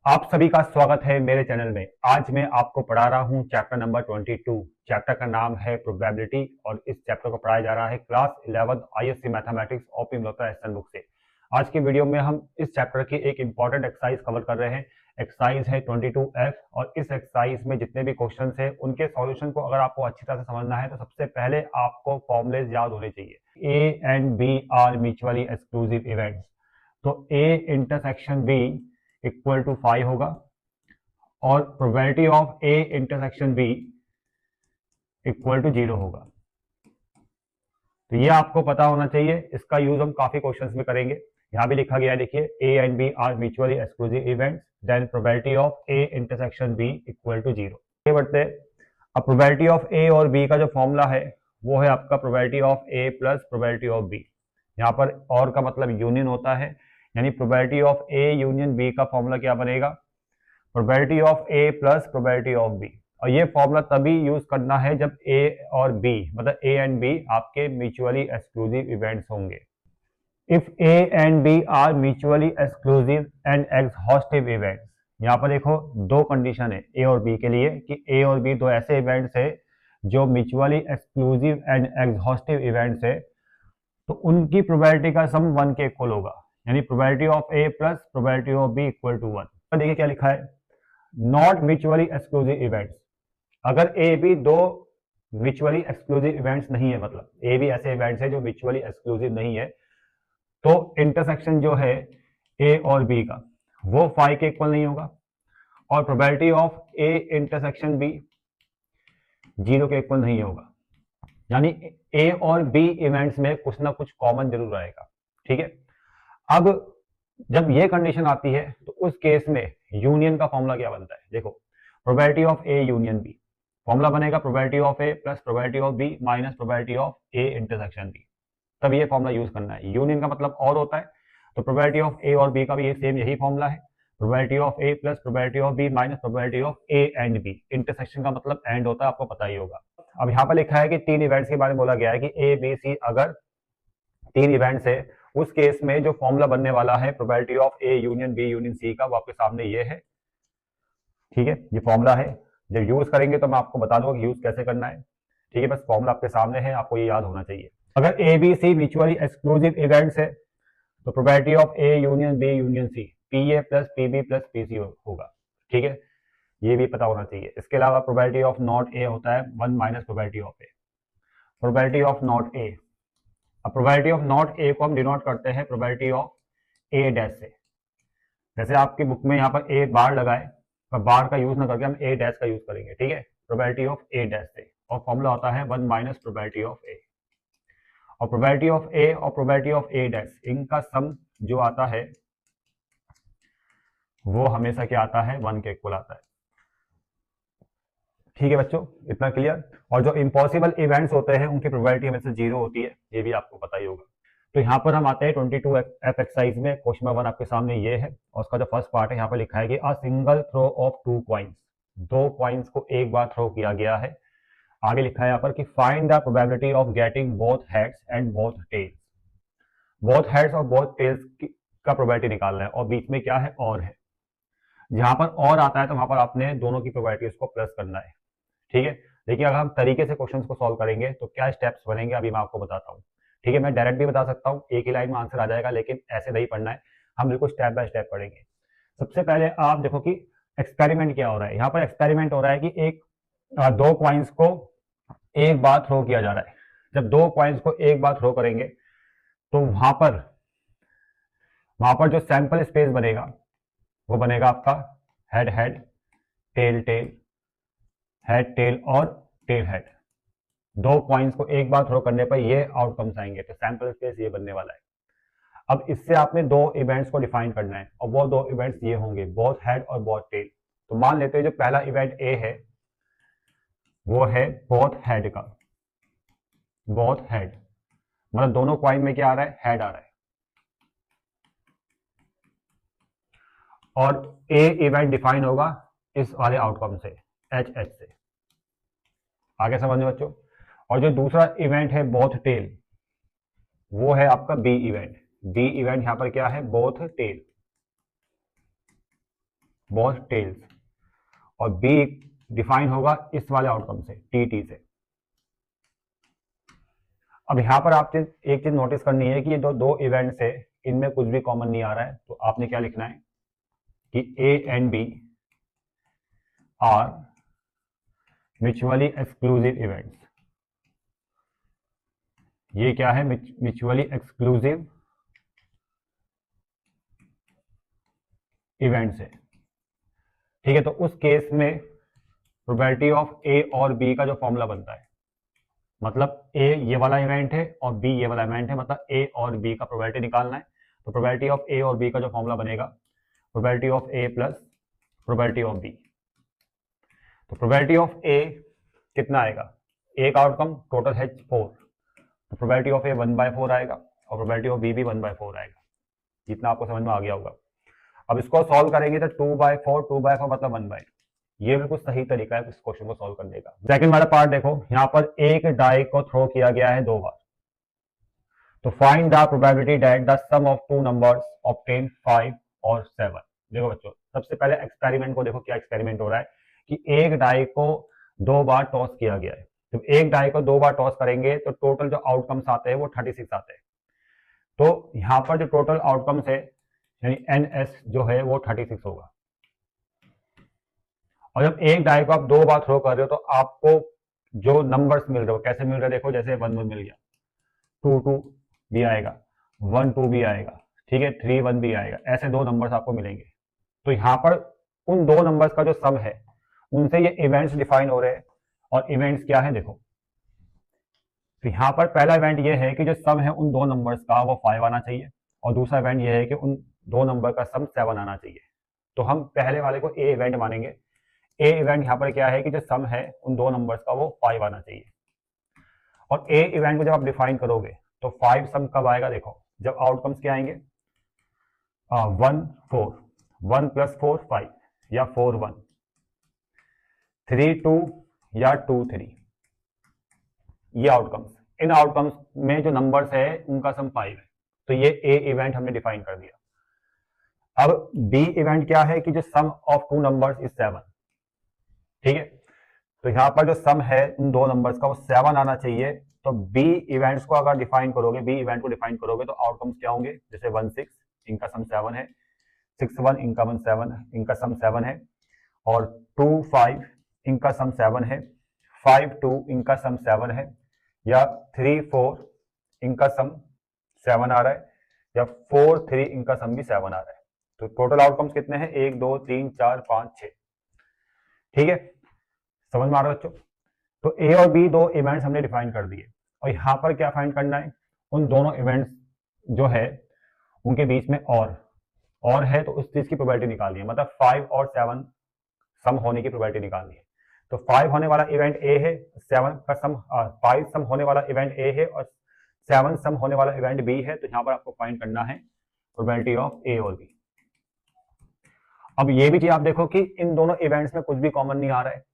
आप सभी का स्वागत है मेरे चैनल में। आज मैं आपको पढ़ा रहा हूं चैप्टर नंबर 22। चैप्टर का नाम है प्रोबेबिलिटी और इस चैप्टर को पढ़ाया जा रहा है class 11 ISC mathematics OP Malhotra SN book से। आज की वीडियो में हम इस चैप्टर की एक इंपॉर्टेंट एक्सरसाइज कवर कर रहे हैं। एक्सरसाइज है 22F और इस एक्सरसाइज में जितने भी क्वेश्चन है उनके सॉल्यूशन को अगर आपको अच्छी तरह से समझना है तो सबसे पहले आपको फॉर्मुलेज याद होने चाहिए। A and B are mutually exclusive events, तो A intersection B equal to 5 होगा और probability of A intersection B equal to 0 होगा। तो ये आपको पता होना चाहिए। इसका यूज हम काफी क्वेश्चंस में करेंगे। यहां भी लिखा गया है, देखिए, A and B are mutually exclusive events, then probability of A intersection B equal to 0। ये बढ़ते। अब प्रोबेबिलिटी ऑफ ए और बी का जो फॉर्मूला है वो है आपका probability of A plus probability of B. यहाँ पर और का मतलब यूनियन होता है, यानी probability of A union B का फॉर्मूला क्या बनेगा? Probability of A plus probability of B. और ये फॉर्मूला तभी यूज करना है जब ए और बी, मतलब ए एंड बी आपके म्यूचुअली एक्सक्लूसिव इवेंट्स होंगे। If A and B are mutually exclusive and exhaustive events, यहाँ पर देखो दो कंडीशन है ए और बी के लिए कि ए और बी दो ऐसे इवेंट्स है जो mutually exclusive and exhaustive events है, तो उनकी प्रोबेबिलिटी का सम 1 के इक्वल होगा, यानी probability of A plus probability of B equal to 1। देखिए क्या लिखा है, नॉट म्यूचुअली एक्सक्लूसिव इवेंट्स। अगर ए बी दो म्यूचुअली एक्सक्लूसिव इवेंट्स नहीं है, मतलब ए बी ऐसे इवेंट्स है जो म्यूचुअली एक्सक्लूसिव नहीं है, तो इंटरसेक्शन जो है ए और बी का वो 5 के इक्वल नहीं होगा और probability of A intersection B 0 के इक्वल नहीं होगा। यानी ए और बी इवेंट्स में कुछ ना कुछ कॉमन जरूर रहेगा। ठीक है। अब जब ये कंडीशन आती है तो उस केस में यूनियन का फॉर्मूला क्या बनता है? देखो, probability of A union B, formula बनेगा probability of A plus probability of B minus probability of A intersection B. तब ये फॉर्मूला यूज करना है। यूनियन का मतलब और होता है, तो प्रोबेबिलिटी ऑफ ए और बी का भी ये सेम यही फॉर्मूला है, probability of A plus probability of B minus probability of A and B. Intersection का मतलब एंड होता है, आपको पता ही होगा। अब यहाँ पर लिखा है कि 3 इवेंट्स के बारे में बोला गया है कि ए बी सी अगर 3 इवेंट्स है, उस केस में जो फॉर्मूला बनने वाला है probability of A union B union C का, वो आपके सामने ये है। ठीक है, ये फॉर्मूला है। जब यूज करेंगे तो मैं आपको बता दूंगा कि यूज कैसे करना है। ठीक है, बस फॉर्मूला आपके सामने है, आपको ये याद होना चाहिए। अगर A B C mutually exclusive events है तो probability of A union B union C P A plus P B plus P C होगा। ठीक है, ये भी पता होना चाहिए। इसके अलावा प्रोबेबिलिटी ऑफ नॉट ए होता है 1 minus probability of A. Probability of not a, अब प्रोबेबिलिटी ऑफ नॉट ए को हम डिनोट करते हैं प्रोबेबिलिटी ऑफ ए डैश से। जैसे आपकी बुक में यहाँ पर ए बार लगाए, पर बार का यूज ना करके हम ए डैश का यूज करेंगे। ठीक है, प्रोबेबिलिटी ऑफ ए डैश से, और फॉर्मूला होता है 1 माइनस प्रोबेबिलिटी ऑफ ए। और प्रोबेबिलिटी ऑफ ए और प्रोबेबिलिटी ऑफ ए डैश, इनका सम जो आता है वो हमेशा क्या आता है? 1 के इक्वल आता है। ठीक है बच्चों, इतना क्लियर। और जो इम्पॉसिबल इवेंट्स होते हैं उनकी प्रोबेबिलिटी हमेशा 0 होती है, ये भी आपको पता ही होगा। तो यहाँ पर हम आते हैं 22F एक्सरसाइज में। क्वेश्चन नंबर 1 आपके सामने ये है और उसका जो फर्स्ट पार्ट है यहाँ पर लिखा है कि a single throw of 2 coins, 2 coins को एक बार थ्रो किया गया है। आगे लिखा है यहाँ पर कि find the probability of getting both heads and both tails. Both heads और बोथ टेल्स का प्रोबेबिलिटी निकालना है, और बीच में क्या है? और है। जहां पर और आता है तो वहां पर आपने दोनों की प्रोबेबिलिटीज को प्लस करना है। ठीक है, देखिए अगर हम तरीके से क्वेश्चंस को सॉल्व करेंगे तो क्या स्टेप्स बनेंगे अभी मैं आपको बताता हूँ। ठीक है, मैं डायरेक्ट भी बता सकता हूँ, एक ही लाइन में आंसर आ जाएगा, लेकिन ऐसे नहीं पढ़ना है, हम बिल्कुल स्टेप बाय स्टेप पढ़ेंगे। सबसे पहले आप देखो कि एक्सपेरिमेंट क्या हो रहा है। यहाँ पर एक्सपेरिमेंट हो रहा है कि दो कॉइन्स को एक बार थ्रो किया जा रहा है। जब दो कॉइन्स को एक बार थ्रो करेंगे तो वहां पर जो सैंपल स्पेस बनेगा वो बनेगा आपका head head, tail tail, head tail और टेल हेड। दो कॉइन्स को एक बार थ्रो करने पर ये आउटकम्स आएंगे, तो सैंपल स्पेस ये बनने वाला है। अब इससे आपने दो इवेंट्स को डिफाइन करना है, और वो दो इवेंट्स ये होंगे, बोथ हेड और बोथ टेल। तो मान लेते हैं जो पहला इवेंट ए है वो है बोथ हेड का। बोथ हेड मतलब दोनों कॉइन में क्या आ रहा है? हेड आ रहा है। और ए इवेंट डिफाइन होगा इस वाले आउटकम से, एच एच से। आगे समझने बच्चों। और जो दूसरा इवेंट है बोथ टेल, वो है आपका बी इवेंट। बी इवेंट यहां पर क्या है? Both tail. बॉस टेल्स, और बी डिफाइन होगा इस वाले आउटकम से, टी से। अब यहां पर आप एक चीज नोटिस करनी है कि ये दो इवेंट्स है, इनमें कुछ भी कॉमन नहीं आ रहा है, तो आपने क्या लिखना है कि A and B are mutually exclusive events. ये क्या है? म्यूचुअली एक्सक्लूसिव इवेंट्स है। ठीक है, तो उस केस में प्रोबेबिलिटी ऑफ ए और बी का जो फॉर्मूला बनता है, मतलब ए ये वाला इवेंट है और बी ये वाला इवेंट है, मतलब ए और बी का प्रोबेबिलिटी निकालना है। तो प्रोबेबिलिटी ऑफ ए और बी का जो फॉर्मूला बनेगा, probability of A plus probability of B. तो प्रोबेबिलिटी ऑफ ए कितना आएगा? एक आउटकम टोटल है 4, तो प्रोबेबिलिटी ऑफ ए 1/4 आएगा और प्रोबेबिलिटी ऑफ बी भी 1/4 आएगा। जितना आपको समझ में आ गया होगा। अब इसको सॉल्व करेंगे तो 2/4 मतलब 1/2। ये बिल्कुल सही तरीका है इस क्वेश्चन को सॉल्व करने का। सेकंड वाला पार्ट देखो, यहाँ पर एक डाई को थ्रो किया गया है 2 बार, तो find the probability that the sum of 2 numbers obtain 5 और 7। देखो बच्चों, सबसे पहले एक्सपेरिमेंट को देखो, क्या एक्सपेरिमेंट हो रहा है कि एक डाई को 2 बार टॉस किया गया है। जब एक डाई को 2 बार टॉस करेंगे तो टोटल जो आउटकम्स आते हैं वो 36 आते हैं। तो यहाँ पर जो टोटल आउटकम्स है यानी NS जो है वो 36 होगा। और जब एक डाई को आप 2 बार थ्रो कर रहे हो तो आपको जो नंबर्स मिल रहे हो कैसे मिल रहे हो? देखो, जैसे 1 1 मिल गया, 2 2 भी आएगा, 1 2 भी आएगा, ठीक है, 3 1 भी आएगा, ऐसे 2 नंबर्स आपको मिलेंगे। तो यहाँ पर उन 2 नंबर्स का जो सम है उनसे ये इवेंट्स डिफाइन हो रहे हैं। और इवेंट्स क्या है देखो, तो यहाँ पर पहला इवेंट ये है कि जो सम है उन 2 नंबर्स का वो 5 आना चाहिए, और दूसरा इवेंट ये है कि उन 2 नंबर का सम 7 आना चाहिए। तो हम पहले वाले को ए इवेंट मानेंगे। ए इवेंट यहाँ पर क्या है कि जो सम है उन 2 नंबर्स का वो 5 आना चाहिए। और ए इवेंट को जब आप डिफाइन करोगे तो 5 सम कब आएगा? देखो, जब आउटकम्स क्या आएंगे, 1 4, 1 + 4 5, या 4 1, 3 2, या 2 3। ये आउटकम्स, इन आउटकम्स में जो नंबर्स है उनका सम 5 है। तो ये ए इवेंट हमने डिफाइन कर दिया। अब बी इवेंट क्या है कि जो सम ऑफ 2 नंबर्स इज 7। ठीक है, तो यहां पर जो सम है उन 2 नंबर्स का वो 7 आना चाहिए। तो बी इवेंट्स को अगर डिफाइन करोगे, बी इवेंट को डिफाइन करोगे तो आउटकम्स क्या होंगे? जैसे 1 6, इनका सम 7 है, 6 1, इनका सम 7 है, और 2 5, इनका सम 7 है, 5 2, इनका सम 7 है, या 3 4, इनका सम 7 आ रहा है, या 4 3, इनका सम भी 7 आ रहा है। तो टोटल आउटकम्स कितने हैं? 1 2 3 4 5 6। ठीक है, समझ में आ रहा है बच्चों? तो ए और बी 2 इवेंट्स हमने डिफाइन कर दिए, और यहां पर क्या फाइंड करना है? उन दोनों इवेंट्स जो है उनके बीच में और है, तो उस चीज की प्रोबेबिलिटी निकालनी है, मतलब 5 और 7 सम होने की प्रोबेबिलिटी निकालनी है। तो 5 होने वाला इवेंट ए है, 7 का सम 5 सम होने वाला इवेंट ए है, और 7 सम होने वाला इवेंट बी है। तो यहां पर आपको फाइंड करना है प्रोबेबिलिटी ऑफ ए और बी। अब ये भी चीज आप देखो कि इन दोनों इवेंट्स में कुछ भी कॉमन नहीं आ रहा है।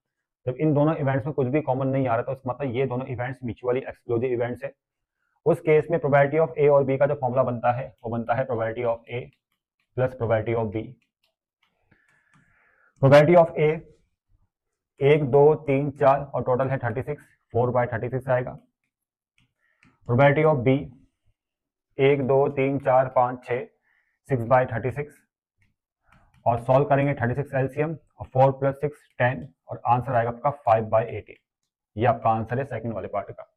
जब इन दोनों इवेंट्स में कुछ भी कॉमन नहीं आ रहा तो इसका मतलब ये दोनों इवेंट्स म्यूचुअली एक्सक्लूसिव इवेंट्स है। उस केस में प्रोबेबिलिटी ऑफ ए और बी का जो फॉर्मूला बनता है वो बनता है probability of A plus probability of B. Probability of A 1 2 3 4 और टोटल है 36, 4/36 आएगा। प्रोबेबिलिटी ऑफ बी 1 2 3 4 5 6, 6/36, और सॉल्व करेंगे 36 एलसीएम, और 4 + 6 10, और आंसर आएगा आपका 5/18। ये आपका आंसर है सेकंड वाले पार्ट का।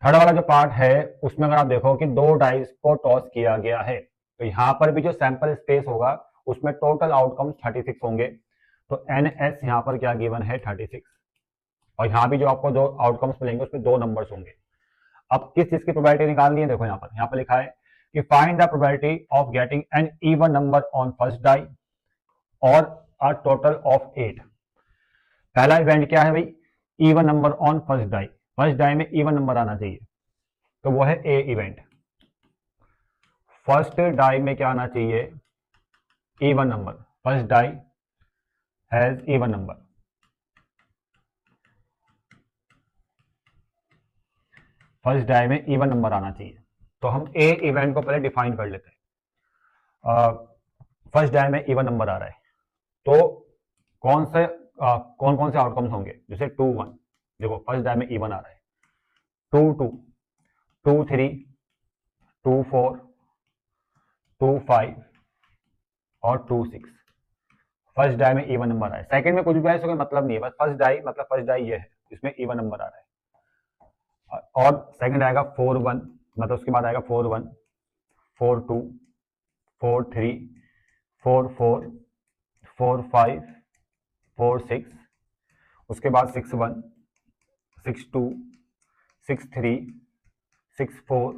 थर्ड वाला जो पार्ट है उसमें अगर आप देखो कि 2 डाइस को टॉस किया गया है, तो यहां पर भी जो सैंपल स्पेस होगा उसमें टोटल आउटकम 36 होंगे। तो NS यहां पर क्या गिवन है? 36। और यहां भी जो आपको 2 आउटकम्स मिलेंगे उसमें 2 नंबर्स होंगे। अब किस चीज की प्रोबेबिलिटी निकालनी है? देखो यहाँ पर लिखा है कि find the probability of getting an even number on first die और अ टोटल ऑफ 8। पहला इवेंट क्या है भाई? Even number on first die. First die में इवन नंबर आना चाहिए, तो वो है ए इवेंट। फर्स्ट डाई में क्या आना चाहिए? Even number. First die has even number. First die में इवन नंबर आना चाहिए, तो हम ए इवेंट को पहले डिफाइन कर लेते हैं। फर्स्ट डाई में इवन नंबर आ रहा है, तो कौन कौन से आउटकम्स होंगे, जैसे 2-1, देखो फर्स्ट डाई में इवन आ रहा है, 2-2, 2-3, 2-4, 2-5 और 2-6। फर्स्ट डाई में इवन नंबर आया, सेकंड में कुछ भी आए, मतलब नहीं है, बस फर्स्ट डाई मतलब फर्स्ट डाई ये है, इसमें इवन नंबर आ रहा है। और सेकंड आएगा 4-1, मतलब उसके बाद आएगा 4-1, 4-2, 4-3, 4-4, 4-5, 4-6, उसके बाद 6-1, 6-2, 6-3, 6-4,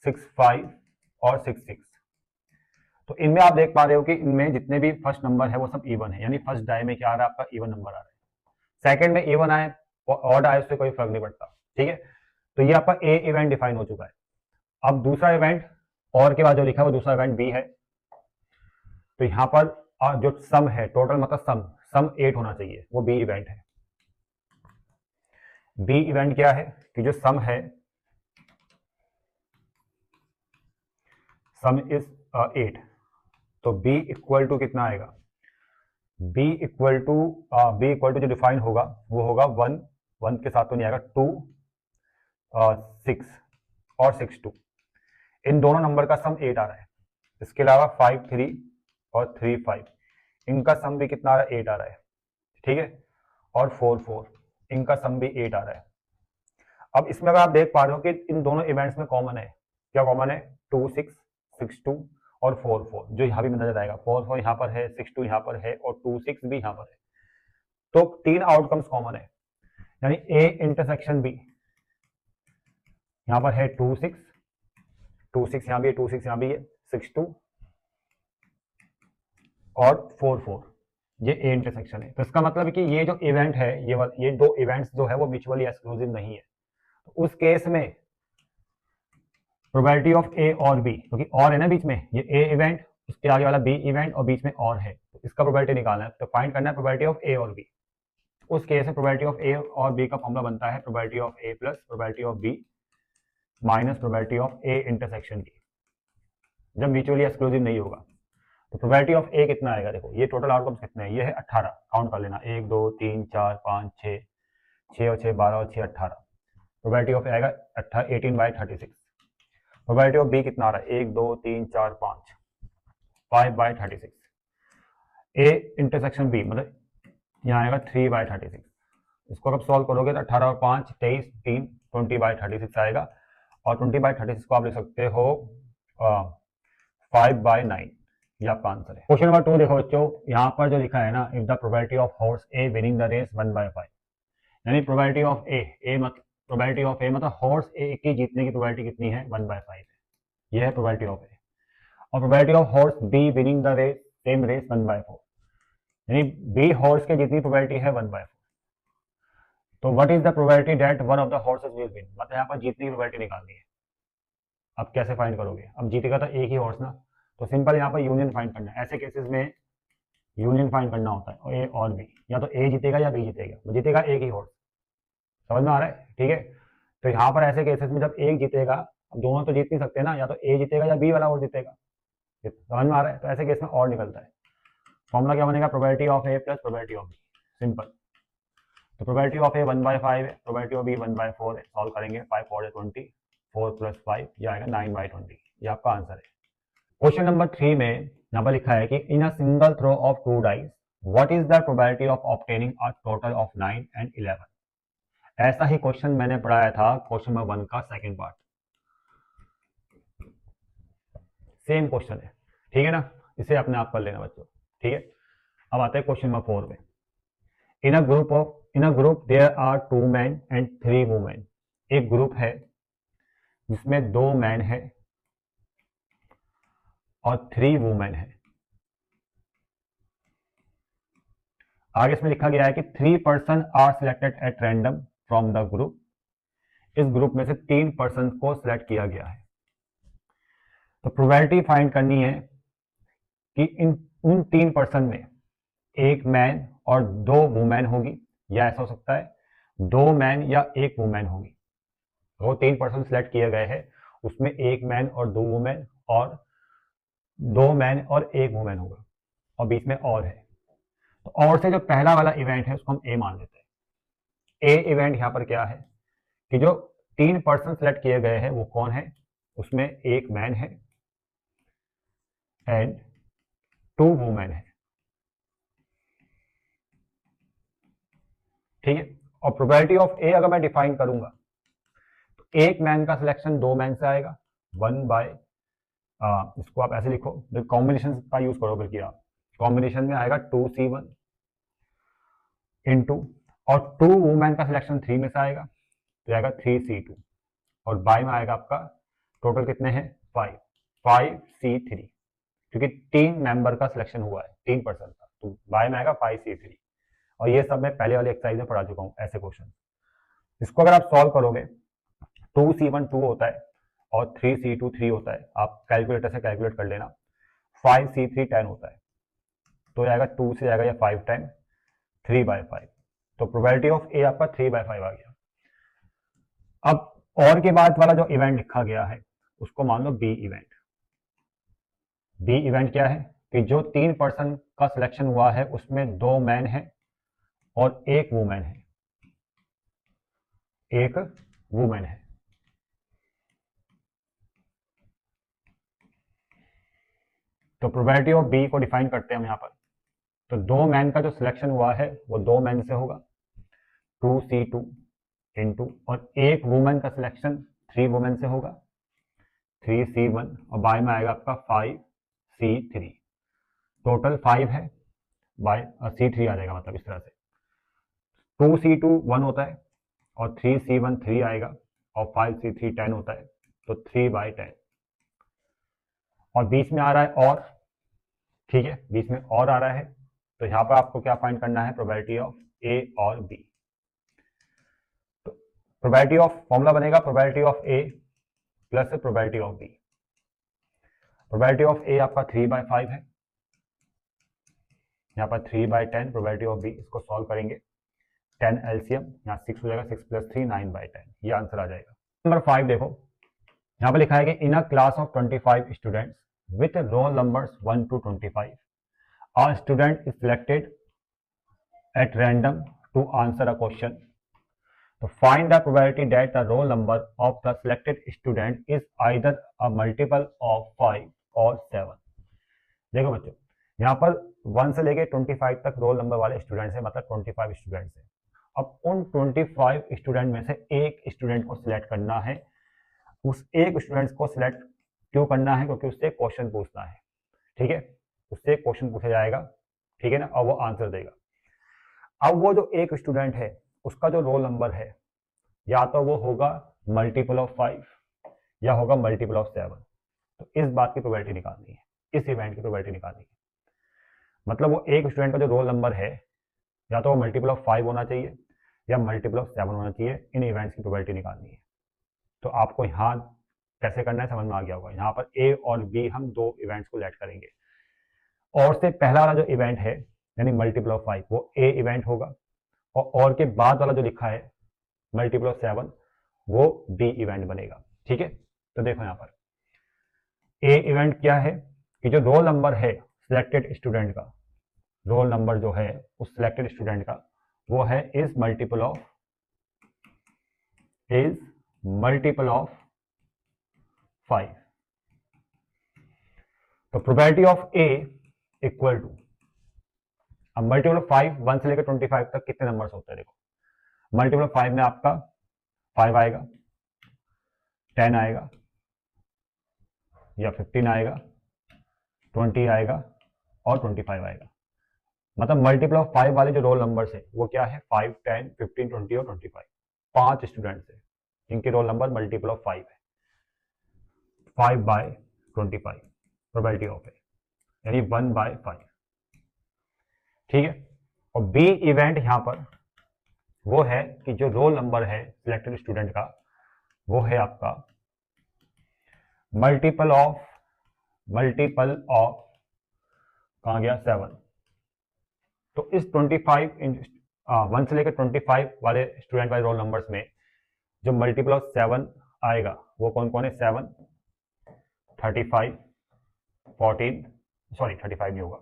6-5 और 6-6। तो इनमें आप देख पा रहे हो कि इनमें जितने भी फर्स्ट नंबर है वो सब इवन है, यानी फर्स्ट डाई में क्या आ रहा है आपका इवन नंबर आ रहा है। सेकंड में इवन आए ऑड आए उससे कोई फर्क नहीं पड़ता, ठीक है। तो ये आपका ए इवेंट डिफाइन हो चुका है। अब दूसरा इवेंट और के बाद जो लिखा है वो दूसरा इवेंट बी है। तो यहाँ पर जो सम है टोटल, मतलब सम 8 होना चाहिए, वो बी इवेंट है। बी इवेंट क्या है कि जो सम है, सम इज 8, तो b इक्वल टू कितना आएगा, b इक्वल टू जो डिफाइन होगा वो होगा 1 के साथ तो नहीं आएगा, 2, 6 और 6-2, इन दोनों नंबर का सम 8 आ रहा है। इसके अलावा 5-3 और 3-5, इनका सम भी कितना आ रहा है, 8 आ रहा है, ठीक है। और 4-4, इनका सम भी 8 आ रहा है। अब इसमें अगर आप देख पा रहे हो कि इन दोनों इवेंट्स में कॉमन है, क्या कॉमन है, 2-6, 6-2 और 4-4, जो यहाँ भी नजर आएगा, 4-4 यहाँ पर है, 6-2 यहाँ पर है और 2-6 भी यहाँ पर है। तो 3 आउटकम्स कॉमन है, यानी ए इंटरसेक्शन बी, यहाँ पर है 2-6, 2-6 यहाँ भी है, 2-6 यहाँ भी है, 6-2 और 4-4, ये ए इंटरसेक्शन है। तो इसका मतलब है कि ये जो इवेंट है, ये दो इवेंट्स जो है वो म्यूचुअली एक्सक्लूसिव नहीं है। तो उस केस में प्रोबेबिलिटी ऑफ ए और बी, क्योंकि और है ना बीच में, ये ए इवेंट, उसके आगे वाला बी इवेंट और बीच में और है, तो इसका प्रोबेबिलिटी निकालना है, तो फाइंड करना है प्रोबेबिलिटी ऑफ ए और बी। उस केस में प्रोबेबिलिटी ऑफ ए और बी का फॉर्मूला बनता है probability of A plus probability of B minus probability of A intersection की, जब म्यूचुअली एक्सक्लूसिव नहीं होगा। तो प्रोबेबिलिटी ऑफ ए कितना आएगा, देखो ये टोटल आउटकम्स कितने हैं, ये है 18, काउंट कर लेना, 1 2 3 4 5 6, 6 और 6 12 और 6 18, प्रोबेबिलिटी ऑफ ए आएगा 18/36। प्रोबेबिलिटी ऑफ बी कितना आ रहा है, 1 2 3 4 5, 5/36। ए इंटरसेक्शन बी मतलब यहाँ आएगा 3/36। इसको अगर सॉल्व करोगे तो 18 और 5 23, 3 20/36 आएगा, और 20/36 को आप लिख सकते हो 5/9, ये आपका आंसर है। क्वेश्चन नंबर 2 देखो बच्चों, यहाँ पर जो लिखा है ना, if the probability of horse A winning the race 1/5, यानी प्रोबेबिलिटी ऑफ ए मतलब हॉर्स ए की जीतने की प्रोबेबिलिटी कितनी है, 1/5 है, यह है प्रोबेबिलिटी ऑफ ए। और probability of horse B winning the race same race 1/4, यानी बी हॉर्स के जीतने की प्रोबेबिलिटी है 1/4। तो what is the probability that one of the horses will win, मतलब यहाँ पर जीतने की प्रोबेबिलिटी निकालनी है। अब कैसे फाइंड करोगे, अब जीतेगा तो एक ही हॉर्स ना, तो सिंपल यहाँ पर यूनियन फाइंड करना है। ऐसे केसेस में यूनियन फाइंड करना होता है, ए और बी, या तो ए जीतेगा या बी जीतेगा, जीतेगा एक ही हॉर्स, समझ में आ रहा है, ठीक है। तो यहाँ पर ऐसे केसेस में जब एक जीतेगा, अब दोनों तो जीत नहीं सकते ना, या तो ए जीतेगा या बी वाला और जीतेगा, समझ में आ रहा है। तो ऐसे केस में और निकलता है। फॉर्मूला क्या बनेगा, probability of A plus probability of B, simple. तो प्रोबेबिलिटी ऑफ ए 1/5 है, प्रोबेबिलिटी ऑफ बी 1/4 है, सॉल्व करेंगे, 5 4 20, 4 + 5 ये आएगा 9/20, ये आपका आंसर है। क्वेश्चन नंबर 3 में यहाँ पर लिखा है कि in a single throw of 2 dice what is the probability of obtaining a total of 9 and 11। ऐसा ही क्वेश्चन मैंने पढ़ाया था क्वेश्चन नंबर 1 का सेकंड पार्ट, सेम क्वेश्चन है, ठीक है ना, इसे अपने आप कर लेना बच्चों, ठीक है। अब आते हैं क्वेश्चन नंबर 4 में। In a group there are 2 men and 3 women। एक ग्रुप है जिसमें 2 मैन है और 3 वुमेन है। आगे इसमें लिखा गया है कि 3 person are selected at random from the group. इस ग्रुप में से 3 पर्सन को सिलेक्ट किया गया है। तो प्रोबेबिलिटी फाइंड करनी है कि उन 3 पर्सन में एक मैन और 2 वुमेन होगी, या ऐसा हो सकता है 2 मैन या 1 वुमेन होगी। वो 3 पर्सन सिलेक्ट किए गए हैं, उसमें 1 मैन और 2 वुमेन और 2 मैन और 1 वुमेन होगा, और बीच में और है। तो और से जो पहला वाला इवेंट है उसको हम ए मान लेते हैं। ए इवेंट यहाँ पर क्या है कि जो 3 पर्सन सेलेक्ट किए गए हैं वो कौन है, उसमें एक मैन है एंड 2 वुमेन है, ठीक है। और प्रोबेबिलिटी ऑफ ए अगर मैं डिफाइन करूंगा तो एक मैन का सिलेक्शन 2 मैन से आएगा, 1 बाय, इसको आप ऐसे लिखो, कॉम्बिनेशन का यूज करो बल्कि आप कॉम्बिनेशन में आएगा 2C1 इंटू, और 2 वुमेन का सिलेक्शन 3 में से आएगा तो आएगा 3C2, और बाय में आएगा आपका टोटल कितने हैं 5C3, क्योंकि 3 मेंबर का सिलेक्शन हुआ है 3 पर्सन का, तो बाय में आएगा 5C3। और ये सब मैं पहले वाली एक्सरसाइज में पढ़ा चुका हूँ ऐसे क्वेश्चन। इसको अगर आप सॉल्व करोगे 2C1 2 होता है और 3C2 3 होता है, आप कैलकुलेटर से कैलकुलेट कर लेना, 5C3 10 होता है, तो आएगा 2 से आएगा या 5 टाइम 3/5, तो प्रोबेबिलिटी ऑफ ए आपका 3/5 आ गया। अब और के बाद वाला जो इवेंट लिखा गया है उसको मान लो बी इवेंट। बी इवेंट क्या है कि जो 3 पर्सन का सिलेक्शन हुआ है उसमें 2 मैन है और 1 वुमेन है, 1 वुमेन है। तो प्रोबेबिलिटी ऑफ बी को डिफाइन करते हैं हम यहाँ पर, तो 2 मैन का जो सिलेक्शन हुआ है वो 2 मैन से होगा 2C2 इंटू, और 1 वुमेन का सिलेक्शन 3 वुमेन से होगा 3C1, और बाय में आएगा आपका 5C3, टोटल 5 है, बाय C3 आ जाएगा, मतलब इस तरह से 2C2 1 होता है और 3C1 3 आएगा और 5C3 10 होता है, तो 3/10, और बीच में आ रहा है और, ठीक है, बीच में और आ रहा है, तो यहाँ पर आपको क्या फाइंड करना है, प्रोबेबिलिटी ऑफ ए और बी। तो प्रोबेबिलिटी ऑफ फॉर्मूला बनेगा probability of A plus probability of B. Probability of A आपका 3/5 है, यहाँ पर 3/10 प्रोबेबिलिटी ऑफ बी, इसको सॉल्व करेंगे 10 एलसीएम, यहाँ 6 हो जाएगा, 6 + 3 9/10, ये आंसर आ जाएगा। नंबर 5 देखो, यहाँ पर लिखा है कि in a class of 25 students with roll numbers 1 to 25 a student is selected at random to answer a question. So find the probability that the roll number of the selected student is either a multiple of 5 or 7. देखो बच्चों, यहाँ पर 1 से लेके 25 तक roll number वाले students हैं, मतलब 25 स्टूडेंट्स हैं। अब उन 25 स्टूडेंट में से एक स्टूडेंट को सिलेक्ट करना है। उस एक स्टूडेंट को सिलेक्ट क्यों करना है, क्योंकि उससे क्वेश्चन पूछना है, ठीक है, उससे क्वेश्चन पूछा जाएगा, ठीक है ना, और वो आंसर देगा। अब वो जो एक स्टूडेंट है उसका जो रोल नंबर है या तो वो होगा मल्टीपल ऑफ 5 या होगा मल्टीपल ऑफ 7, तो इस बात की प्रोबेबिलिटी निकालनी है, इस इवेंट की प्रोबेबिलिटी निकालनी है। मतलब वो एक स्टूडेंट का जो रोल नंबर है या तो वो मल्टीपल ऑफ 5 होना चाहिए या मल्टीपल ऑफ 7 होना चाहिए, इन इवेंट्स की प्रोबेबिलिटी निकालनी है। तो आपको यहाँ कैसे करना है समझ में आ गया होगा। यहाँ पर ए और बी हम 2 इवेंट्स को लेट करेंगे, और से पहला वाला जो इवेंट है यानी मल्टीपल ऑफ 5 वो ए इवेंट होगा, और के बाद वाला जो लिखा है मल्टीपल ऑफ 7 वो बी इवेंट बनेगा, ठीक है। तो देखो यहाँ पर ए इवेंट क्या है कि जो रोल नंबर है सिलेक्टेड स्टूडेंट का, रोल नंबर जो है उस सिलेक्टेड स्टूडेंट का वो है इज मल्टीपल ऑफ 5। तो probability of A equal to, अब मल्टीपल ऑफ 5 1 से लेकर 25 तक कितने नंबर्स होते हैं, देखो मल्टीपल ऑफ 5 में आपका 5 आएगा, 10 आएगा या 15 आएगा, 20 आएगा और 25 आएगा। मतलब मल्टीपल ऑफ 5 वाले जो रोल नंबर्स है वो क्या है 5, 10, 15, 20 और 25, 5 स्टूडेंट्स है जिनके रोल नंबर मल्टीपल ऑफ 5 है, 5/25 प्रोबेबिलिटी ऑफ ए, यानी 1/5, ठीक है। और बी इवेंट यहां पर वो है कि जो रोल नंबर है सिलेक्टेड स्टूडेंट का वो है आपका मल्टीपल ऑफ कहां गया 7। तो इस 25 1 से लेकर 25 वाले स्टूडेंट वाले रोल नंबर्स में जो मल्टीपल ऑफ 7 आएगा वो कौन कौन है, 7, 35, 14, सॉरी 35 नहीं होगा,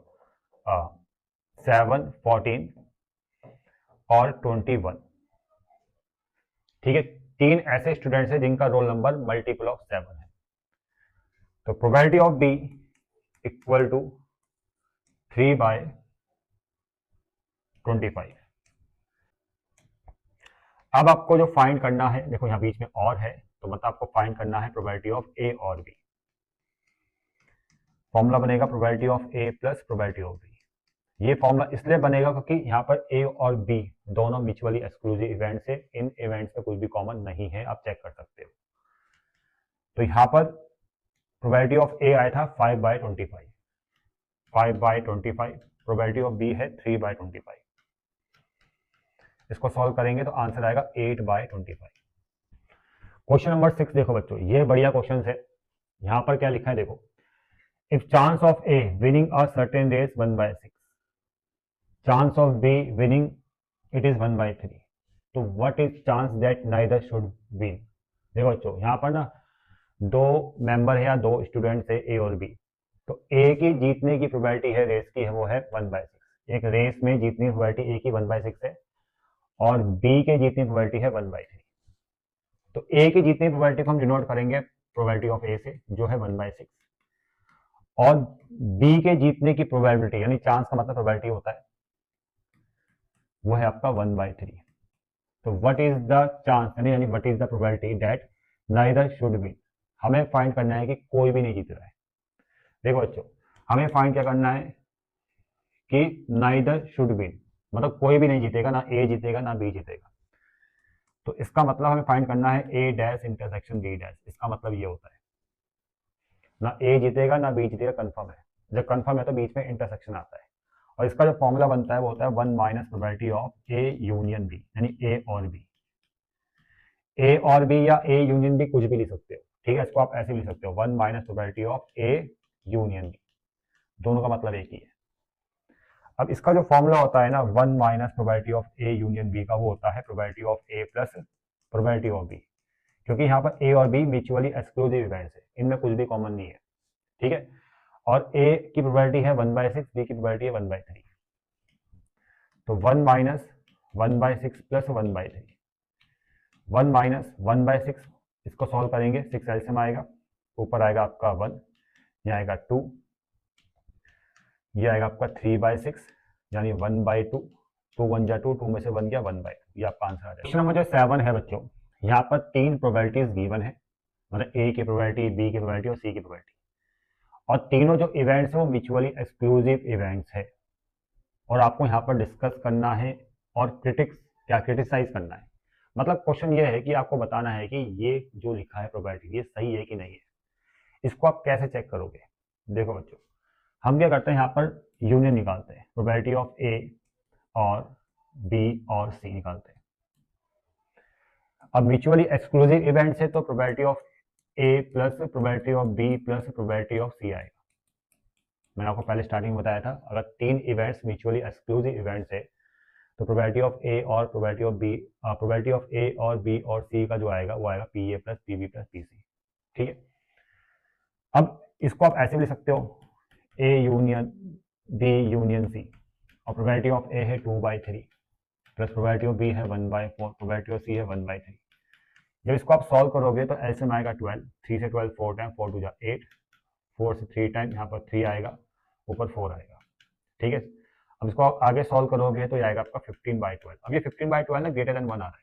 7, 14 और 21। ठीक है, तीन ऐसे स्टूडेंट्स हैं जिनका रोल नंबर मल्टीपल ऑफ 7 है। तो probability of B equal to 3/25। अब आपको जो फाइंड करना है, देखो यहाँ बीच में और है, तो मतलब आपको फाइंड करना है प्रोबेबिलिटी ऑफ ए और बी। फॉर्मूला बनेगा probability of A plus probability of B. ये फॉर्मूला इसलिए बनेगा क्योंकि यहाँ पर ए और बी दोनों म्यूचुअली एक्सक्लूसिव इवेंट्स है, इन इवेंट्स में कुछ भी कॉमन नहीं है, आप चेक कर सकते हो। तो यहाँ पर प्रोबेबिलिटी ऑफ ए आया था 5/25, 5/25। प्रोबेबिलिटी ऑफ बी है 3/25। इसको सॉल्व करेंगे तो आंसर आएगा 8/25। क्वेश्चन नंबर 6 देखो बच्चों, ये बढ़िया क्वेश्चन है। यहाँ पर क्या लिखा है देखो, if chance of A winning a certain race 1/6, chance of B winning it is 1/3, तो what is chance that neither should win. देखो बच्चों, यहाँ पर ना दो मेंबर है या दो स्टूडेंट्स है ए और बी। तो ए की जीतने की प्रोबेबिलिटी है रेस की है वो है 1/6। एक रेस में जीतने की प्रोबेबिलिटी ए की 1/6 है और बी के जीतने की प्रोबेबिलिटी है 1/3। तो ए की जीतने की प्रोबेबिलिटी को हम डिनोट करेंगे प्रोबेबिलिटी ऑफ ए से, जो है 1/6, और बी के जीतने की प्रोबेबिलिटी यानी चांस का मतलब प्रोबेबिलिटी होता है, वो है आपका 1/3। तो व्हाट इज द चांस यानी what is the probability that neither should win. हमें फाइंड करना है कि कोई भी नहीं जीत रहा है। देखो बच्चों, हमें फाइंड क्या करना है कि नाइदर शुड विन, मतलब कोई भी नहीं जीतेगा, ना ए जीतेगा ना बी जीतेगा। तो इसका मतलब हमें फाइंड करना है ए डैश इंटरसेक्शन बी डैश। इसका मतलब ये होता है ना ए जीतेगा ना बी जीतेगा, कंफर्म है। जब कंफर्म है तो बीच में इंटरसेक्शन आता है, और इसका जो फॉर्मूला बनता है वो होता है 1 minus probability of A union B, यानी ए और बी। ए और बी या ए यूनियन बी कुछ भी लिख सकते हो, ठीक है। इसको आप ऐसे भी लिख सकते हो 1 minus probability of A union B, दोनों का मतलब एक ही है। अब इसका जो फॉर्मूला होता है ना 1 minus probability of A union B का, वो होता है probability of A plus probability of B, क्योंकि यहाँ पर ए और बी म्यूचुअली एक्सक्लूसिव इवेंट्स है, इनमें कुछ भी कॉमन नहीं है, ठीक है। और ए की प्रोबेबिलिटी है 1/6, बी की प्रोबेबिलिटी है 1/3। तो 1 माइनस 1/6 प्लस 1/3, 1 माइनस 1/6, इसको सॉल्व करेंगे 6 एलसीएम आएगा, ऊपर आएगा आपका 1, यहाँ आएगा 2, ये आएगा आपका 3/6 यानी 1/2, 2 1 जा 2, 2 में से 1 गया 1/2, ये आपका आंसर आ जाएगा। क्वेश्चन नंबर जो 7 है बच्चों, यहाँ पर तीन प्रोबेबिलिटीज गिवन है, मतलब ए की प्रोबेबिलिटी, बी की प्रोबेबिलिटी और सी की प्रोबेबिलिटी, और तीनों जो इवेंट्स है वो म्यूचुअली एक्सक्लूसिव इवेंट्स है, और आपको यहाँ पर डिस्कस करना है और क्रिटिसाइज करना है। मतलब क्वेश्चन ये है कि आपको बताना है कि ये जो लिखा है प्रोबेबिलिटी, ये सही है कि नहीं है। इसको आप कैसे चेक करोगे, देखो बच्चों, हम क्या करते हैं, यहाँ पर यूनियन निकालते हैं, प्रोबेबिलिटी ऑफ ए और बी और सी निकालते हैं। अब म्यूचुअली एक्सक्लूसिव इवेंट्स है तो probability of A plus probability of B plus probability of C आएगा। मैंने आपको पहले स्टार्टिंग में बताया था, अगर तीन इवेंट्स म्यूचुअली एक्सक्लूसिव इवेंट्स है तो प्रोबेबिलिटी ऑफ ए और probability of B, probability of A और बी और सी का जो आएगा वो आएगा P A plus P B plus P C, ठीक है। अब इसको आप ऐसे भी लिख सकते हो, A union B union C, और प्रोबेबिलिटी ऑफ ए है 2/3 प्लस प्रोबेबिलिटी ऑफ बी है 1/4, प्रोबेबिलिटी ऑफ सी है 1/3। जब इसको आप सॉल्व करोगे तो एलसीएम आएगा 12, 3 से 12 4 टाइम, 4 2 जा 8, 4 से 3 टाइम, यहाँ पर 3 आएगा, ऊपर 4 आएगा, ठीक है। अब इसको आप आगे सॉल्व करोगे तो ये आएगा आपका 15/12। अब ये 15/12 ना ग्रेटर देन 1 आ रहा है,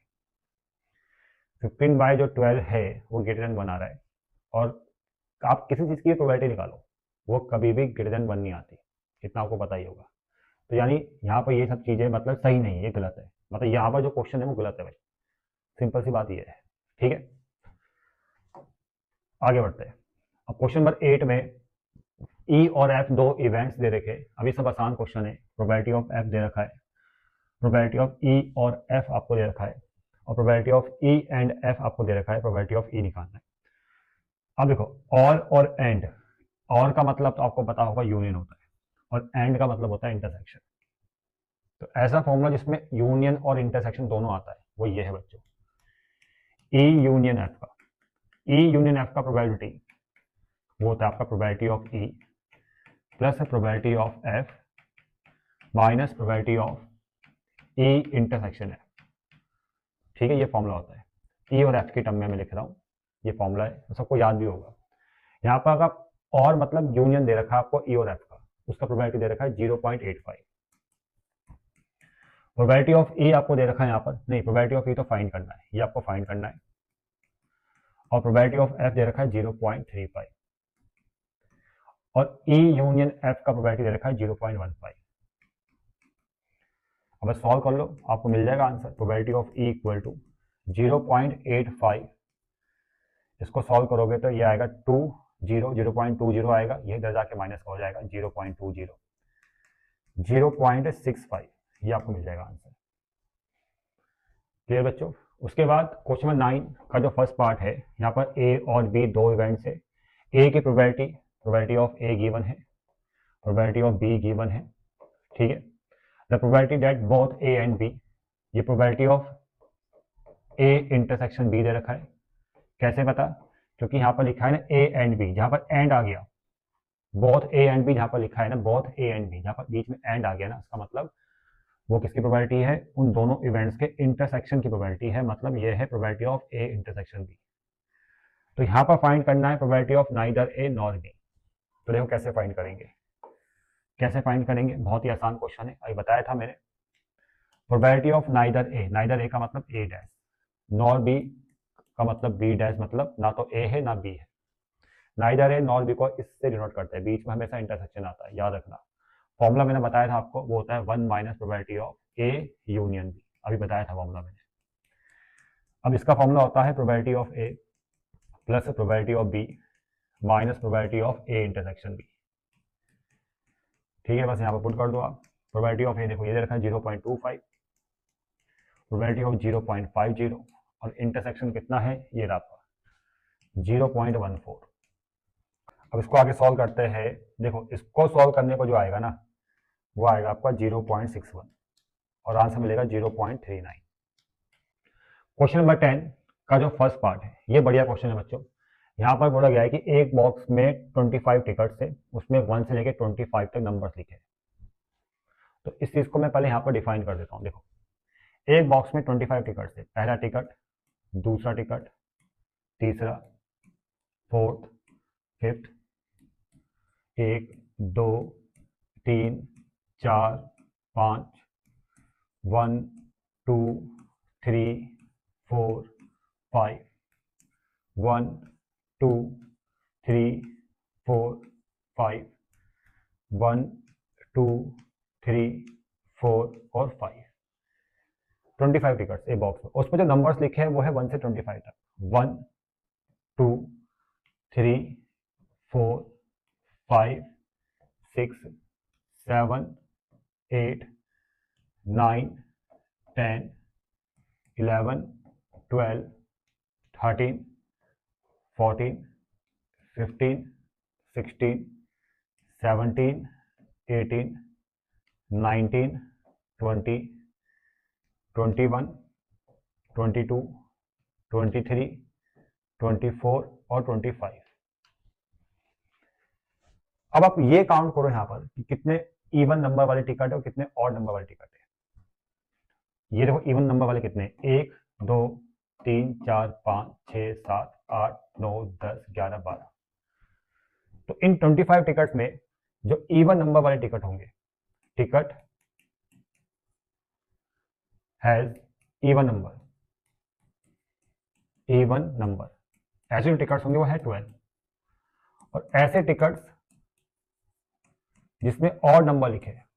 15/12 है वो ग्रेटर देन 1 आ रहा है, और आप किसी चीज़ की प्रोबेबिलिटी निकालो वो कभी भी ग्रेटर देन 1 नहीं आती, इतना आपको पता ही होगा। तो यानी यहाँ पर ये सब चीज़ें मतलब सही नहीं है, ये गलत है, मतलब यहाँ पर जो क्वेश्चन है वो गलत है भाई, सिंपल सी बात ये है, ठीक है। आगे बढ़ते हैं। अब क्वेश्चन नंबर 8 में ई और एफ दो इवेंट्स दे रखे, अभी सब आसान क्वेश्चन है। प्रोबेबिलिटी ऑफ एफ दे रखा है, प्रोबेबिलिटी ऑफ ई और एफ आपको दे रखा है, और probability of E and F आपको दे रखा है, प्रोबेबिलिटी ऑफ ई निकालना है। अब देखो, और एंड, और का मतलब तो आपको पता होगा यूनियन होता है, और एंड का मतलब होता है इंटरसेक्शन। तो ऐसा फॉर्मूला जिसमें यूनियन और इंटरसेक्शन दोनों आता है वो ये है बच्चों, ई यूनियन एफ का। ई यूनियन एफ का प्रोबेबिलिटी वो होता है आपका probability of E plus probability of F minus probability of E intersection है। ठीक है, ये फॉर्मूला होता है। ई और एफ के टर्म में मैं लिख रहा हूँ, ये फॉर्मूला है, तो सबको याद भी होगा। यहाँ पर अगर और मतलब यूनियन दे रखा है आपको ई और एफ का, उसका प्रोबेबिलिटी दे रखा है 0.85। प्रोबेबिलिटी ऑफ ई आपको दे रखा है यहाँ पर, नहीं प्रोबेबिलिटी ऑफ ई तो फाइंड करना है, ये आपको फाइंड करना है। और प्रोबेबिलिटी ऑफ एफ दे रखा है 0.35 और ई यूनियन एफ का प्रोबेबिलिटी दे रखा है 0.15। अब सॉल्व कर लो, आपको मिल जाएगा answer. Probability of E equal to 0.85, इसको सॉल्व करोगे तो ये आएगा 0.20 आएगा, ये इधर जाके माइनस हो जाएगा 0.20, 0.65, ये आपको मिल जाएगा आंसर। क्लियर बच्चों? उसके बाद क्वेश्चन नंबर 9 का जो फर्स्ट पार्ट है, यहाँ पर ए और बी दो इवेंट्स है। ए की प्रोबेबिलिटी ऑफ ए गिवन है, प्रोबेबिलिटी ऑफ बी गिवन है। ठीक है, the probability that both A and B, ये probability of A intersection B दे रखा है। कैसे पता? क्योंकि यहाँ पर लिखा है ना ए एंड बी, जहाँ पर एंड आ गया, बोथ ए एंड बी जहाँ पर लिखा है ना, बोथ ए एंड बी, जहाँ पर बीच में एंड आ गया ना, उसका मतलब वो किसकी प्रोबेबिलिटी है? उन दोनों इवेंट्स के इंटरसेक्शन की प्रोबेबिलिटी है, मतलब ये है probability of A intersection B. तो यहाँ पर फाइंड करना है probability of neither A nor B. तो देखो कैसे फाइंड करेंगे, कैसे फाइंड करेंगे, बहुत ही आसान क्वेश्चन है, अभी बताया था मैंने। प्रोबेबिलिटी ऑफ नाइदर ए का मतलब ए डैश, नॉर बी का मतलब बी डैश, मतलब ना तो ए है ना बी है। नाइदर ए नॉर बी को इससे डिनोट करते हैं, बीच में हमेशा इंटरसेक्शन आता है, याद रखना। फॉर्मूला मैंने बताया था आपको, वो होता है 1 minus probability of A union B, अभी बताया था फॉर्मूला मैंने। अब इसका फॉर्मूला होता है probability of A plus probability of B minus probability of A intersection B. ठीक है, बस यहाँ पर पुट कर दो आप। प्रोबेबिलिटी ऑफ ए देखो ये दे रखा है 0.25, प्रोबेबिलिटी ऑफ 0.50 और इंटरसेक्शन कितना है, ये रहा 0.14। अब इसको आगे सॉल्व करते हैं। देखो इसको सॉल्व करने को जो आएगा ना, वो आएगा आपका 0.61 और आंसर मिलेगा 0.39। क्वेश्चन नंबर 10 का जो फर्स्ट पार्ट है, ये बढ़िया क्वेश्चन है बच्चों। यहाँ पर बोला गया है कि एक बॉक्स में 25 टिकट्स है, उसमें 1 से लेकर 25 तक नंबर्स लिखे। तो इस चीज को मैं पहले यहाँ पर डिफाइन कर देता हूँ। देखो एक बॉक्स में 25 टिकट्स है, पहला टिकट, दूसरा टिकट, तीसरा, फोर्थ, फिफ्थ, 1 2 3 4 5, 1 2 3 4 5, 1 2 3 4 5, 1 2 3 4 और 5, 25 टिकट्स एक बॉक्स में। उसमें जो नंबर्स लिखे हैं वो है 1 से 25 तक, 1 2 3 4 5 6 7 8 9 10 11 12 13 14 15 16 17 18 19 20 21 22 23 24 और 25। अब आप ये काउंट करो यहाँ पर कि कितने इवन नंबर वाले टिकट है और कितने ऑड नंबर वाले टिकट है। ये देखो इवन नंबर वाले कितने, 1 2 3 4 5 6 7 8 9 10 11 12। तो इन 25 टिकट्स में जो इवन नंबर वाले टिकट होंगे, टिकट हैज इवन नंबर, ऐसे जो टिकट्स होंगे वो है 12, और ऐसे टिकट्स जिसमें और नंबर लिखे हैं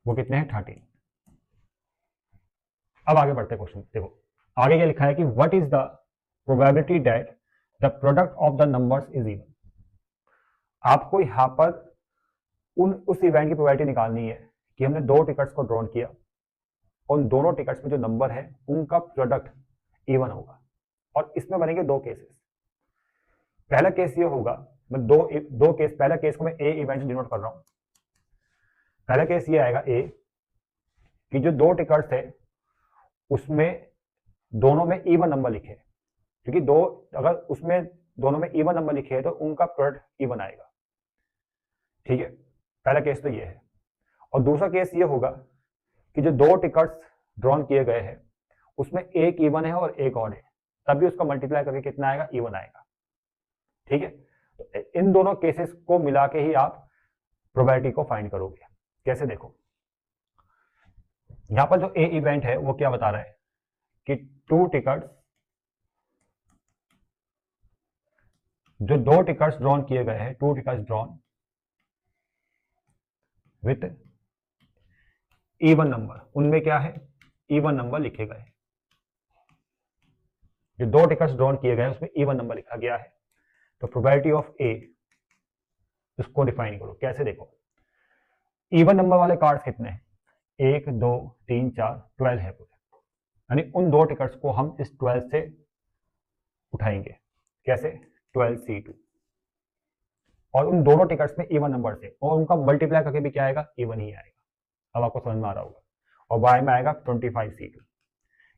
वो कितने हैं, 13। अब आगे बढ़ते क्वेश्चन। देखो आगे क्या लिखा है कि what is the probability that the product of the numbers is even. आपको यहां पर उस इवेंट की प्रोबेबिलिटी निकालनी है कि हमने दो टिकट्स को ड्रॉ किया, उन दोनों टिकट्स में जो नंबर है उनका प्रोडक्ट इवन होगा। और इसमें बनेंगे दो केसेस। पहला केस ये होगा, मैं दो केस, पहला केस को मैं ए इवेंट से डिनोट कर रहा हूं। पहला केस ये आएगा ए कि जो दो टिकट्स है उसमें दोनों में इवन नंबर लिखे, क्योंकि दो अगर उसमें दोनों में इवन नंबर लिखे हैं तो उनका प्रोडक्ट इवन आएगा। ठीक है, पहला केस तो ये है। और दूसरा केस ये होगा कि जो दो टिकट्स ड्रॉन किए गए हैं उसमें एक इवन है और एक ऑड है, तभी उसका मल्टीप्लाई करके कितना आएगा, इवन आएगा। ठीक है, तो इन दोनों केसेस को मिला के ही आप प्रोबेबिलिटी को फाइंड करोगे। कैसे, देखो यहां पर जो ए इवेंट है वो क्या बता रहा है कि टू टिकट्स, जो दो टिकट्स ड्रॉन किए गए हैं, two tickets drawn with even number, उनमें क्या है, इवन नंबर लिखे गए। जो दो टिकट्स ड्रॉन किए गए उसमें इवन नंबर लिखा गया है, तो प्रोबेबिलिटी ऑफ ए, इसको डिफाइन करो। कैसे, देखो इवन नंबर वाले कार्ड्स कितने हैं, 1 2 3 4 12 है पूरे, यानी उन दो टिकट्स को हम इस 12 से उठाएंगे। कैसे, 12C2, और उन दोनों टिकट्स में इवन नंबर से, और उनका मल्टीप्लाई करके भी क्या आएगा, इवन ही आएगा। अब आपको समझ में आ रहा होगा, और बाय में आएगा 25C2।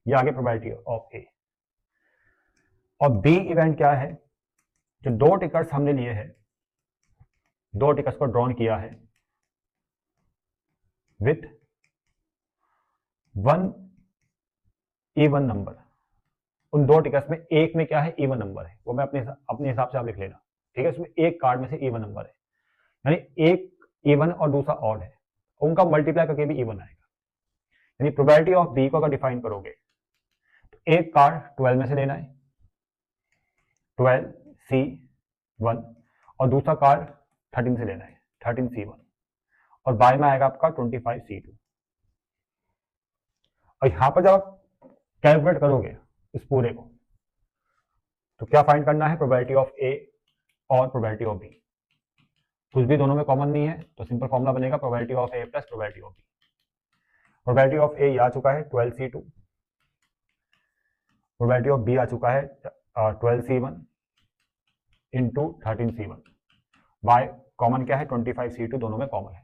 ये आगे प्रोबेबिलिटी ऑफ ए। और बी इवेंट क्या है, जो दो टिकट्स हमने लिए हैं, दो टिकट्स को ड्रॉन किया है विथ वन इवन नंबर, उन दो टिकट्स में एक में क्या है, इवन नंबर है, वो मैं अपने हिसाब से आप लिख लेना। ठीक है, उसमें एक कार्ड में से इवन नंबर है, यानी एक इवन और दूसरा ऑड है, उनका मल्टीप्लाई करके भी इवन आएगा। यानी प्रोबेबिलिटी ऑफ बी को अगर डिफाइन करोगे तो एक कार्ड 12 में से लेना है, 12C1, और दूसरा कार्ड 13 से लेना है, 13C1, और बाय में आएगा आपका 25C2। और यहां पर जब आप कैलकुलेट करोगे इस पूरे को, तो क्या फाइंड करना है, प्रोबेबिलिटी ऑफ ए और प्रोबेबिलिटी ऑफ बी। कुछ भी दोनों में कॉमन नहीं है, तो सिंपल फॉर्मूला बनेगा probability of A plus probability of B. Probability of A आ चुका है 12C2, प्रोबेबिलिटी ऑफ बी आ चुका है 12C1 into 13C1, by common क्या है, 25C2, दोनों में कॉमन है।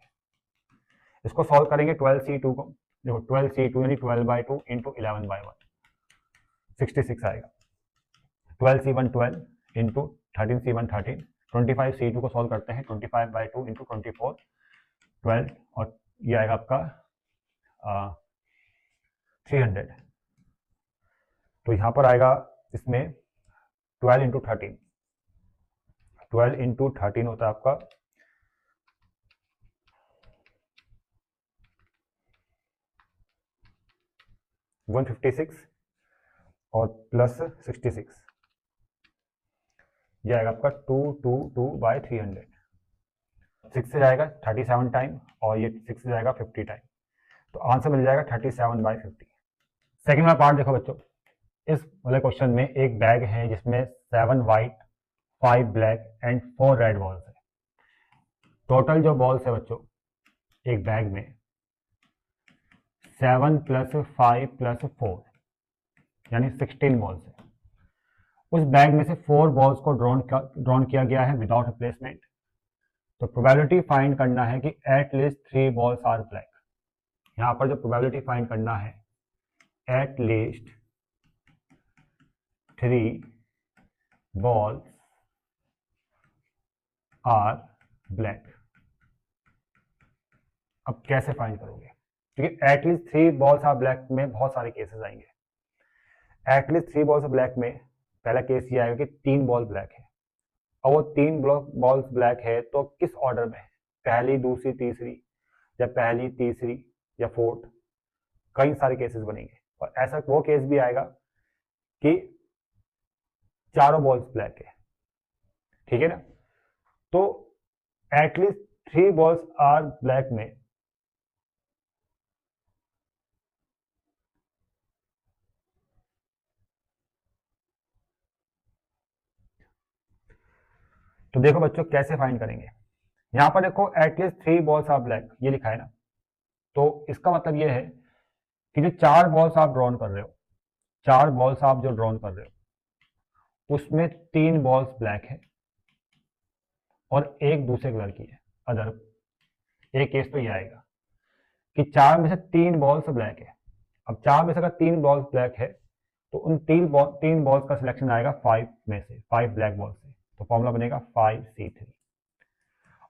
इसको सॉल्व करेंगे 12C2 को, देखो 12C2 यानी 12/2 इंटू 11/1, 66 आएगा। 12C1 12 इंटू 13C1 13, 25C2 को सॉल्व करते हैं, 25/2 इंटू 24 12, और ये आएगा आपका 300। तो यहां पर आएगा इसमें 12 इंटू 13, 12 इंटू 13 होता है आपका 156 और प्लस 66, यह आएगा आपका 222/300। 6 से जाएगा 37 टाइम, और ये 6 से जाएगा 50 टाइम, तो आंसर मिल जाएगा 37/50। सेकेंड वाला पार्ट देखो बच्चों, इस वाले क्वेश्चन में एक बैग है जिसमें 7 white 5 black and 4 red balls है। टोटल जो बॉल्स है बच्चों एक बैग में 7 + 5 + 4 यानी 16 बॉल्स है। उस बैग में से 4 बॉल्स को ड्रॉन किया गया है विदाउट रिप्लेसमेंट। तो प्रोबेबिलिटी फाइंड करना है कि at least 3 balls are black. यहां पर जो प्रोबेबिलिटी फाइंड करना है, at least 3 balls are black. अब कैसे फाइंड करोगे, क्योंकि एटलीस्ट 3 बॉल्स आर ब्लैक में बहुत सारे केसेस आएंगे। एटलीस्ट 3 बॉल्स ब्लैक में पहला केस ये आएगा कि 3 बॉल ब्लैक है, और वो 3 बॉल्स ब्लैक है तो किस ऑर्डर में है, पहली दूसरी तीसरी, या पहली तीसरी या फोर्थ, कई सारे केसेस बनेंगे। और ऐसा वो केस भी आएगा कि चारों बॉल्स ब्लैक है, ठीक है ना। तो एटलीस्ट 3 बॉल्स आर ब्लैक में तो देखो बच्चों कैसे फाइंड करेंगे। यहां पर देखो एटलीस्ट 3 बॉल्स आर ब्लैक ये लिखा है ना, तो इसका मतलब ये है कि जो 4 बॉल्स आप ड्रॉन कर रहे हो, 4 बॉल्स आप जो ड्रॉन कर रहे हो उसमें 3 बॉल्स ब्लैक है और एक दूसरे कलर की है अदर। एक केस तो ये आएगा कि 4 में से 3 बॉल्स ब्लैक है। अब 4 में से अगर 3 बॉल्स ब्लैक है तो उन 3 बॉल्स का सिलेक्शन आएगा 5 में से, 5 ब्लैक बॉल से, तो फॉर्मूला बनेगा 5C3।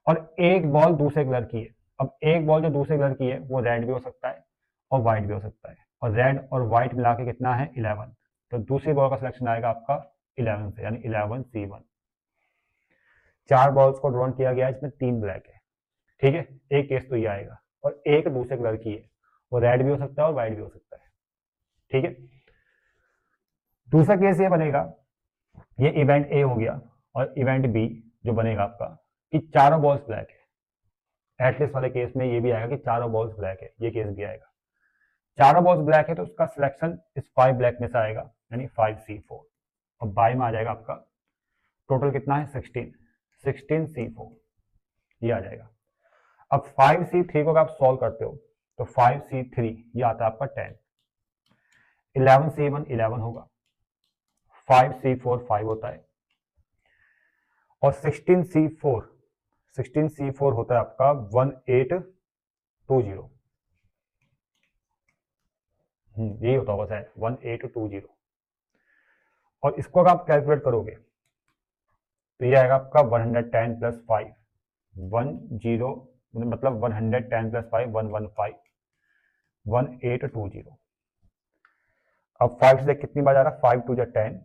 और एक बॉल दूसरे कलर की है, अब एक बॉल जो दूसरे कलर की है वो रेड भी हो सकता है और व्हाइट भी हो सकता है, और रेड और व्हाइट मिला के कितना है 11, तो दूसरी बॉल का सिलेक्शन आएगा आपका 11 से, यानी 11C1। 4 बॉल्स को ड्रॉन किया गया है, इसमें 3 ब्लैक है, ठीक है, एक केस तो ये आएगा, और एक दूसरे कलर की है, वो रेड भी हो सकता है और व्हाइट भी हो सकता है, ठीक है। दूसरा केस ये बनेगा, ये इवेंट ए हो गया, और इवेंट बी जो बनेगा आपका कि चारों बॉल्स ब्लैक है। एटलीस्ट वाले केस में ये भी आएगा कि चारों बॉल्स ब्लैक है, ये केस भी आएगा। चारों बॉल्स ब्लैक है तो उसका सिलेक्शन इस 5 ब्लैक में से आएगा, यानी 5C4, और बाई में आ जाएगा आपका टोटल कितना है 16C4, ये आ जाएगा। अब 5C3 को अगर आप सॉल्व करते हो तो 5C3 ये आता है आपका 10, 11C1 11 होगा, 5C4 5 होता है, और 16C4 होता है आपका 1820, यही होता होगा शायद 1820, और इसको अगर आप कैलकुलेट करोगे तो ये आएगा आपका 110 प्लस 5 10, मतलब 110 प्लस 5 115 1820। अब 5 से कितनी बार जा रहा है, 5 2 10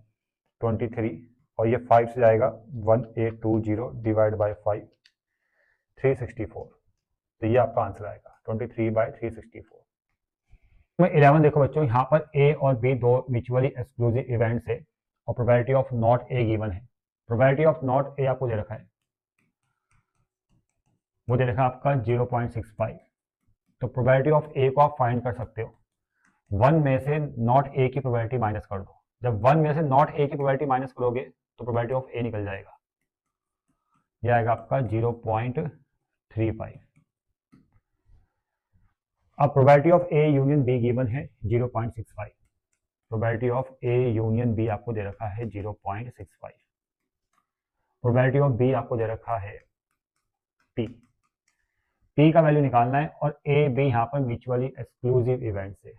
23, और ये 5 से जाएगा 1820 डिवाइड बाई 5 364, तो ये आपका आंसर आएगा 23/364। में 11 देखो बच्चों, यहाँ पर ए और बी दो म्यूचुअली एक्सक्लूसिव इवेंट्स है, और probability of not a given है। प्रोबेबिलिटी ऑफ नॉट ए आपको दे रखा है, वो दे रखा है आपका 0.65, तो प्रोबेबिलिटी ऑफ ए को आप फाइंड कर सकते हो। 1 में से नॉट ए की प्रोबेबिलिटी माइनस कर दो, जब 1 में से नॉट ए की प्रोबेबिलिटी माइनस करोगे तो प्रोबेबिलिटी ऑफ ए निकल जाएगा, यह आएगा आपका 0.35। अब probability of A union B given है 0.65, probability of A union B आपको दे रखा है 0.65, प्रोबेबिलिटी ऑफ बी आपको दे रखा है पी, पी का वैल्यू निकालना है, और ए बी यहाँ पर म्यूचुअली एक्सक्लूसिव इवेंट्स है,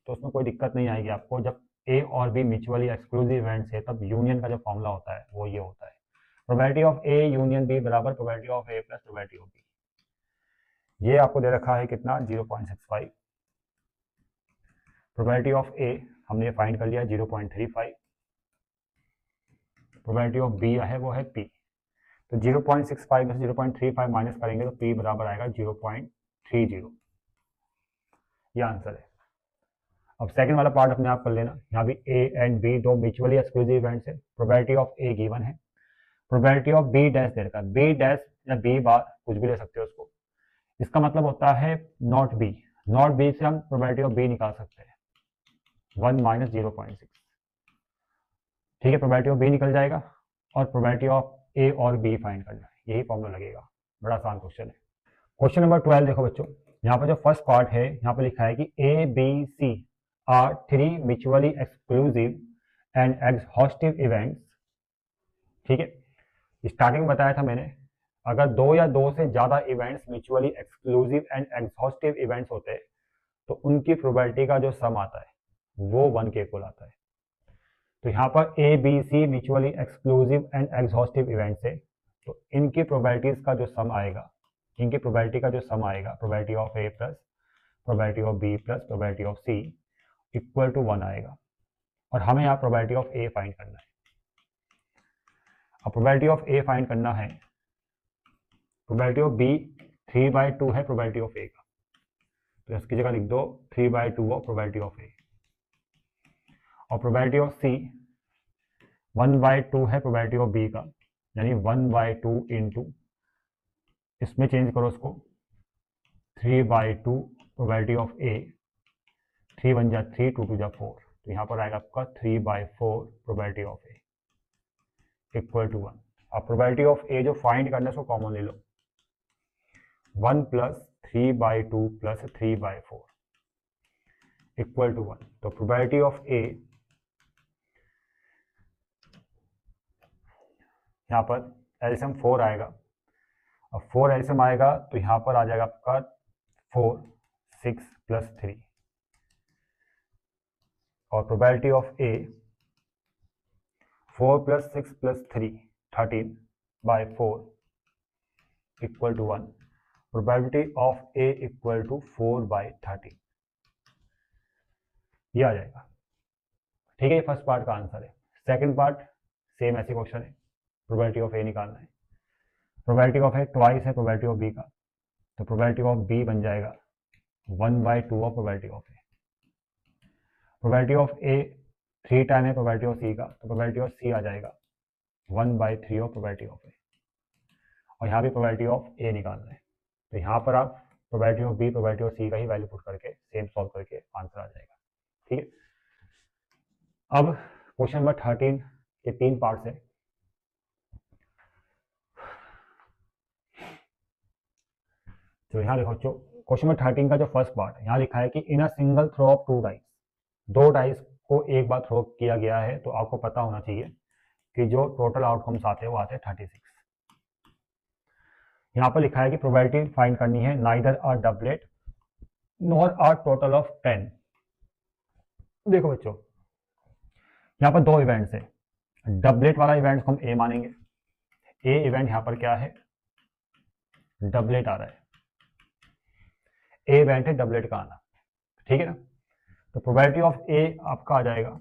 तो उसमें कोई दिक्कत नहीं आएगी आपको। जब ए और बी म्यूचुअली एक्सक्लूसिव इवेंट्स है तब यूनियन का जो फॉर्मूला होता है वो ये होता है, probability of A union B बराबर probability of A plus probability of B. ये आपको दे रखा है कितना 0.65, प्रोबेबिलिटी ऑफ ए हमने फाइंड कर लिया 0.35, प्रोबेबिलिटी ऑफ बी है वो है पी, तो 0.65 में से 0.35 माइनस करेंगे तो पी बराबर आएगा 0.30, ये आंसर है। अब सेकंड वाला पार्ट अपने आप कर लेना, यहाँ भी ए एंड बी दो म्यूचुअली एक्सक्लूसिव इवेंट्स है, प्रोबेबिलिटी ऑफ ए गिवन है, प्रोबेबिलिटी ऑफ बी डैश दे रखा है, बी डैश या बी बार कुछ भी ले सकते हो उसको, इसका मतलब होता है नॉट बी, नॉट बी से हम प्रोबेबिलिटी ऑफ बी निकाल सकते हैं 1 माइनस 0.6, ठीक है, प्रोबेबिलिटी ऑफ बी निकल जाएगा, और प्रोबेबिलिटी ऑफ ए और बी फाइंड करना है, यही फॉर्मूला लगेगा। बड़ा आसान क्वेश्चन है। क्वेश्चन नंबर 12 देखो बच्चों, यहाँ पर जो फर्स्ट पार्ट है यहाँ पर लिखा है कि A B C are 3 mutually exclusive and exhaustive events, ठीक है, स्टार्टिंग में बताया था मैंने, अगर दो या दो से ज्यादा events mutually exclusive and exhaustive events होते हैं तो उनकी प्रोबेबिलिटी का जो सम आता है वो 1 के इक्वल आता है। तो यहाँ पर A B C mutually exclusive and exhaustive events है, तो इनकी प्रोबेबिलिटीज का जो सम आएगा, इनकी प्रोबेबिलिटी का जो सम आएगा, probability of A plus probability of B plus probability of C equal to 1 आएगा, और हमें यहाँ प्रोबेबिलिटी ऑफ ए फाइंड करना है। अब प्रोबेबिलिटी ऑफ ए फाइंड करना है, प्रोबेबिलिटी ऑफ बी 3/2 है प्रोबेबिलिटी ऑफ ए का, तो इसकी जगह लिख दो 3/2 ऑफ प्रोबेबिलिटी ऑफ ए, और प्रोबेबिलिटी ऑफ सी 1/2 है प्रोबेबिलिटी ऑफ बी का, यानी 1/2 इंटू, इसमें चेंज करो उसको 3/2 प्रोबेबिलिटी ऑफ ए, 3 1 जा 3 2 2 जा 4, तो यहाँ पर आएगा आपका 3/4 probability of A equal to 1। अब प्रोबेबिलिटी ऑफ ए जो फाइंड करना है उसको कॉमन ले लो, 1 प्लस 3/2 प्लस 3/4 इक्वल टू 1, तो प्रोबेबिलिटी ऑफ ए यहाँ पर एलसीएम 4 आएगा, अब 4 एलसीएम आएगा तो यहाँ पर आ जाएगा आपका 4 6 प्लस 3, और probability of A 4 plus 6 plus 3 13/4 equal to 1, probability of A equal to 4/30, ये आ जाएगा। ठीक है, ये फर्स्ट पार्ट का आंसर है। सेकंड पार्ट सेम ऐसे क्वेश्चन है, प्रोबेबिलिटी ऑफ ए निकालना है। प्रोबेबिलिटी ऑफ ए ट्वाइस है प्रोबेबिलिटी ऑफ बी का, तो प्रोबेबिलिटी ऑफ बी बन जाएगा 1/2 of probability of A. Probability of A 3 time है प्रोबेबिलिटी ऑफ सी का, तो प्रोबेबिलिटी ऑफ सी आ जाएगा 1/3 ऑफ प्रोबेबिलिटी ऑफ ए। और यहाँ भी प्रोबेबिलिटी ऑफ ए निकालना है, तो यहाँ पर आप probability of B probability of C का ही वैल्यू पुट करके सेम सॉल्व करके आंसर आ जाएगा। ठीक है, अब क्वेश्चन नंबर 13 के 3 पार्ट्स है। तो यहाँ देखो, जो क्वेश्चन नंबर 13 का जो फर्स्ट पार्ट है, यहाँ लिखा है कि in a single throw of 2 dice, 2 dice को एक बार थ्रो किया गया है, तो आपको पता होना चाहिए कि जो टोटल आउटकम्स आते हैं वो आते हैं 36। यहाँ पर लिखा है कि प्रोबेबिलिटी फाइंड करनी है neither are doublet nor are total of 10। देखो बच्चों, यहाँ पर 2 इवेंट्स है, डबलेट वाला इवेंट को हम ए मानेंगे। ए इवेंट यहाँ पर क्या है, डबलेट आ रहा है, ए इवेंट है डबलेट का आना। ठीक है ना, तो प्रोबेबिलिटी ऑफ ए आपका आ जाएगा,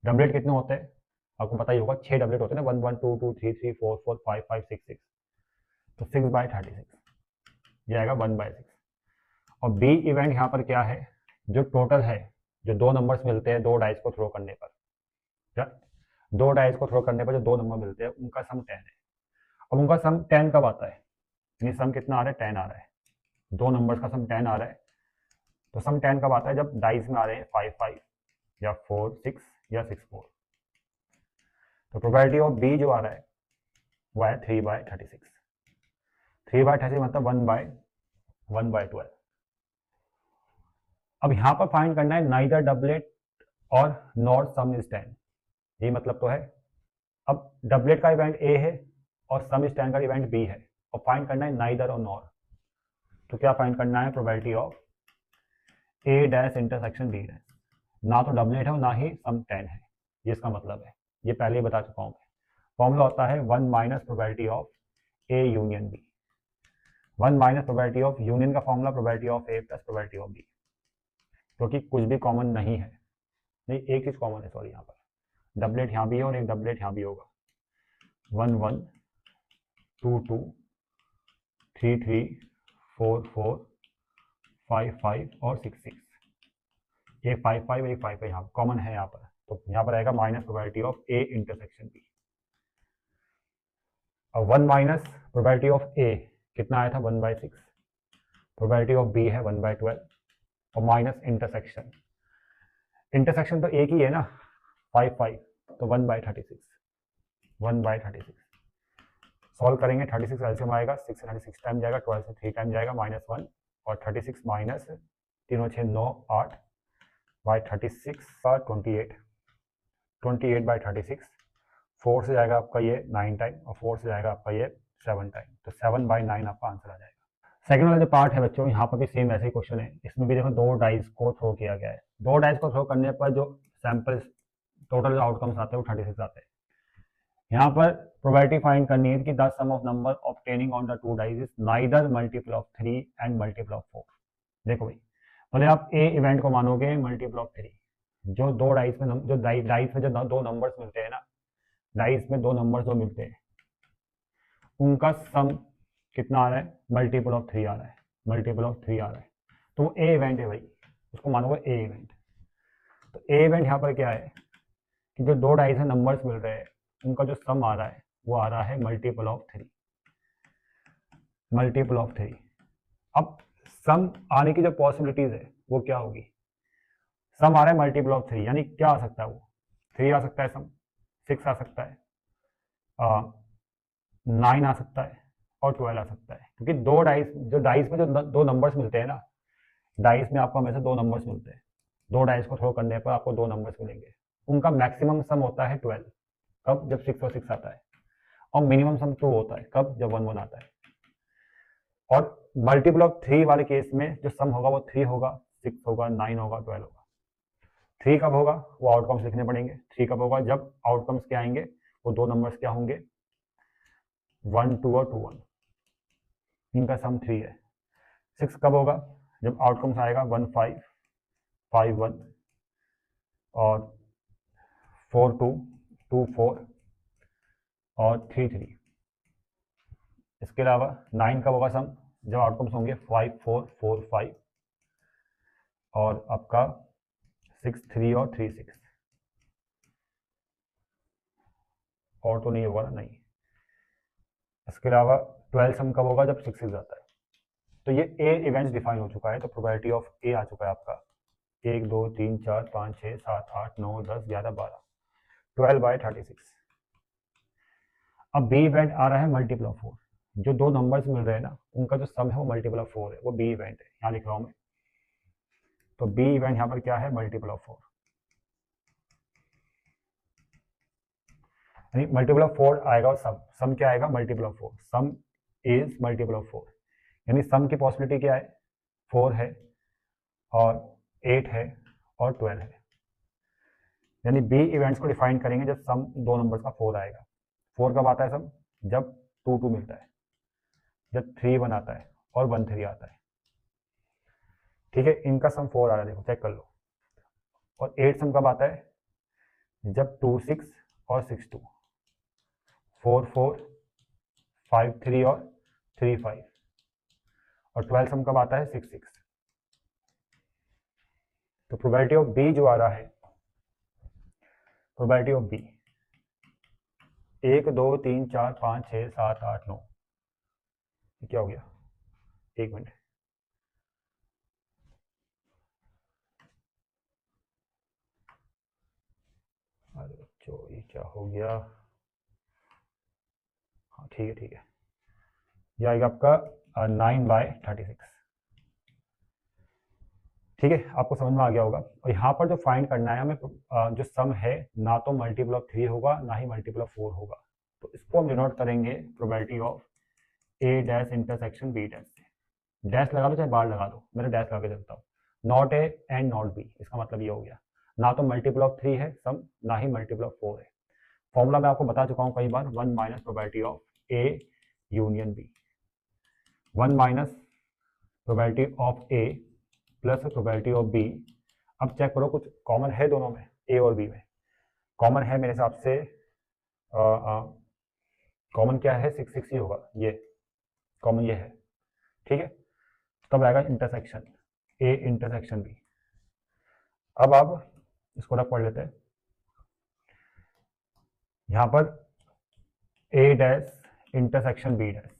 डबलेट कितने होते हैं आपको पता ही होगा, 6 डबलेट होते हैं ना, 1 1 2 2 3 3 4 4 5 5 6 6, तो 6/36 जाएगा 1/6। और बी इवेंट यहाँ पर क्या है, जो टोटल है, जो 2 नंबर्स मिलते हैं 2 डाइस को थ्रो करने पर, 2 डाइस को थ्रो करने पर जो 2 नंबर मिलते हैं उनका सम 10 है। अब उनका सम 10 कब आता है, यानी सम कितना आ रहा है, 10 आ रहा है, 2 नंबर्स का सम 10 आ रहा है। तो सम 10 कब आता है, जब डाइस में आ रहे हैं 5 5 या 4 6 या 6 4। तो प्रोबेबिलिटी ऑफ बी जो आ रहा है वो है 3/36। 3/36 मतलब 1/12। अब यहाँ पर फाइंड करना है नाइदर डबलेट और नॉर सम इज 10, ये मतलब तो है। अब डबलेट का इवेंट ए है और सम इज 10 का इवेंट बी है, और फाइंड करना है नाइदर और नॉर। तो क्या फाइंड करना है, probability of A dash intersection B dash. ना तो डबलेट है और ना ही सम 10 है, ये इसका मतलब है, ये पहले ही बता चुका हूँ मैं। फॉर्मूला होता है 1 minus probability of A union B. 1 minus probability of union का formula probability of A plus probability of B, क्योंकि कुछ भी कॉमन नहीं है, नहीं एक चीज कॉमन है, सॉरी, यहाँ पर डबलेट यहाँ भी है और एक डबलेट यहाँ भी होगा। 1 1 2 2 3 3 4 4 5 5 और 6 6, ये 5 5 एक 5 यहाँ कॉमन है यहाँ पर, तो यहाँ पर आएगा minus probability of A intersection B. और 1 माइनस प्रोबेबिलिटी ऑफ ए कितना आया था, 1/6। प्रोबेबिलिटी ऑफ बी है 1/12, और माइनस इंटरसेक्शन, इंटरसेक्शन तो एक ही है ना, 5 5, तो 1/36। 1/36 सॉल्व करेंगे, 36 एलसीएम आएगा, 6 से 36 टाइम जाएगा, 12 से 3 टाइम जाएगा, -1, और 36 माइनस 3 6 9 8 बाई 36 का 28, 28/36। 4 से जाएगा आपका ये 9 टाइम, और 4 से जाएगा आपका ये 7 टाइम, तो 7/9 आपका आंसर आ जाएगा। सेकंड वाला जो पार्ट है बच्चों, यहाँ पर भी सेम ऐसे ही क्वेश्चन है, इसमें भी देखो 2 डाइस को थ्रो किया गया है। 2 डाइस को थ्रो करने पर जो सैंपल्स टोटल आउटकम्स आते हैं वो 36 आते हैं। यहाँ पर प्रोबेबिलिटी फाइंड करनी है कि the sum of number obtaining on the 2 dice is neither multiple of 3 and multiple of 4। देखो भाई, पहले आप ए इवेंट को मानोगे मल्टीपल ऑफ 3, जो 2 डाइस में जो डाइस में जो 2 नंबर्स मिलते हैं ना, डाइस में 2 नंबर्स जो मिलते हैं उनका सम कितना आ रहा है, मल्टीपल ऑफ 3 आ रहा है, मल्टीपल ऑफ 3 आ रहा है, तो वो ए इवेंट है भाई, उसको मानोगे ए इवेंट। तो ए इवेंट यहाँ पर क्या है कि जो 2 डाइस में नंबर्स मिल रहे हैं उनका जो सम आ रहा है वो आ रहा है मल्टीपल ऑफ 3, मल्टीपल ऑफ 3। अब सम आने की जो पॉसिबिलिटीज है वो क्या होगी, सम आ रहा है मल्टीपल ऑफ 3, यानी क्या आ सकता है वो, 3 आ सकता है सम, 6 आ सकता है, 9 आ सकता है, और 12 आ सकता है, क्योंकि 2 डाइस, जो डाइस में जो 2 नंबर्स मिलते हैं ना, डाइस में आपको हमेशा 2 नंबर्स मिलते हैं, 2 डाइस को थ्रो करने पर आपको 2 नंबर्स मिलेंगे, उनका मैक्सिमम सम होता है 12, कब, जब 6 और 6 आता है, और मिनिमम सम 2 होता है, कब, जब 1 1 आता है। और मल्टीपल ऑफ 3 वाले केस में जो सम होगा वो 3 होगा, 6 होगा, 9 होगा, 12 होगा। 3 कब होगा, वो आउटकम्स लिखने पड़ेंगे। 3 कब होगा, जब आउटकम्स क्या आएंगे, वो 2 नंबर्स क्या होंगे, 1 2 और 2 1। इनका सम 3 है। 6 कब होगा? जब आउटकम्स आएगा 1 5 5 1 और 4 2 2 4 और 3 3। इसके अलावा 9 कब होगा सम? जब आउटकम्स होंगे 5 4 4 5 और आपका 6 3 और 3 6। और तो नहीं होगा ना? नहीं। इसके अलावा 12 सम कब होगा? जब 6 आता है। तो ये ए इवेंट्स डिफाइन हो चुका है, तो प्रोबेबिलिटी ऑफ ए आ चुका है आपका 1 2 3 4 5 6 7 8 9 10 11 12 12/36। अब बी इवेंट आ रहा है मल्टीपल ऑफ 4। जो दो नंबर्स मिल रहे हैं ना, उनका जो सम है वो मल्टीपल ऑफ 4 है, वो बी इवेंट है। यहाँ लिख रहा हूँ मैं। तो बी इवेंट यहाँ पर क्या है? Multiple of 4। यानी मल्टीपल ऑफ 4 आएगा और सम क्या आएगा? Multiple of 4। Some is multiple of 4। यानी सम की पॉसिबिलिटी क्या है? 4 है और 8 है और 12 है। यानी बी इवेंट्स को डिफाइन करेंगे जब सम दो नंबर्स का 4 आएगा। 4 कब आता है सम? जब 2 2 मिलता है, जब 3 1 आता है और 1 3 आता है। ठीक है, इनका सम 4 आ रहा है, देखो चेक कर लो। और 8 सम कब आता है? जब 2 6 और 6 2, 4 4 5 3 और 3 5। और 12 सम कब आता है? 6 6। तो प्रोबेबिलिटी ऑफ बी जो आ रहा है, प्रोबेबिलिटी ऑफ बी 1 2 3 4 5 6 7 8 9। क्या हो गया? एक मिनट। अरे बच्चों, ये क्या हो गया? हाँ ठीक है ठीक है, ये आएगा आपका 9/36। ठीक है, आपको समझ में आ गया होगा। और यहाँ पर जो फाइंड करना है हमें, जो सम है ना तो मल्टीपल ऑफ 3 होगा ना ही मल्टीपल ऑफ 4 होगा। तो इसको हम डिनोट करेंगे probability of A dash intersection B dash से। डैश लगा दो चाहे बार लगा दो, मैं डैश लगा के चलता हूँ। Not A and not be, इसका मतलब ये हो गया ना तो मल्टीपल ऑफ 3 है सम, ना ही मल्टीपल ऑफ 4 है। फॉर्मूला मैं आपको बता चुका हूँ कई बार, 1 minus probability of A union B. 1 minus probability of A plus probability of B. अब चेक करो कुछ कॉमन है दोनों में, ए और बी में। कॉमन है मेरे हिसाब से, कॉमन क्या है? 6 6 ही होगा, ये कॉमन ये है। ठीक है, तब आएगा इंटरसेक्शन ए इंटरसेक्शन बी। अब आप इसको रख पढ़ लेते हैं। यहाँ पर ए डैश इंटरसेक्शन बी डैश,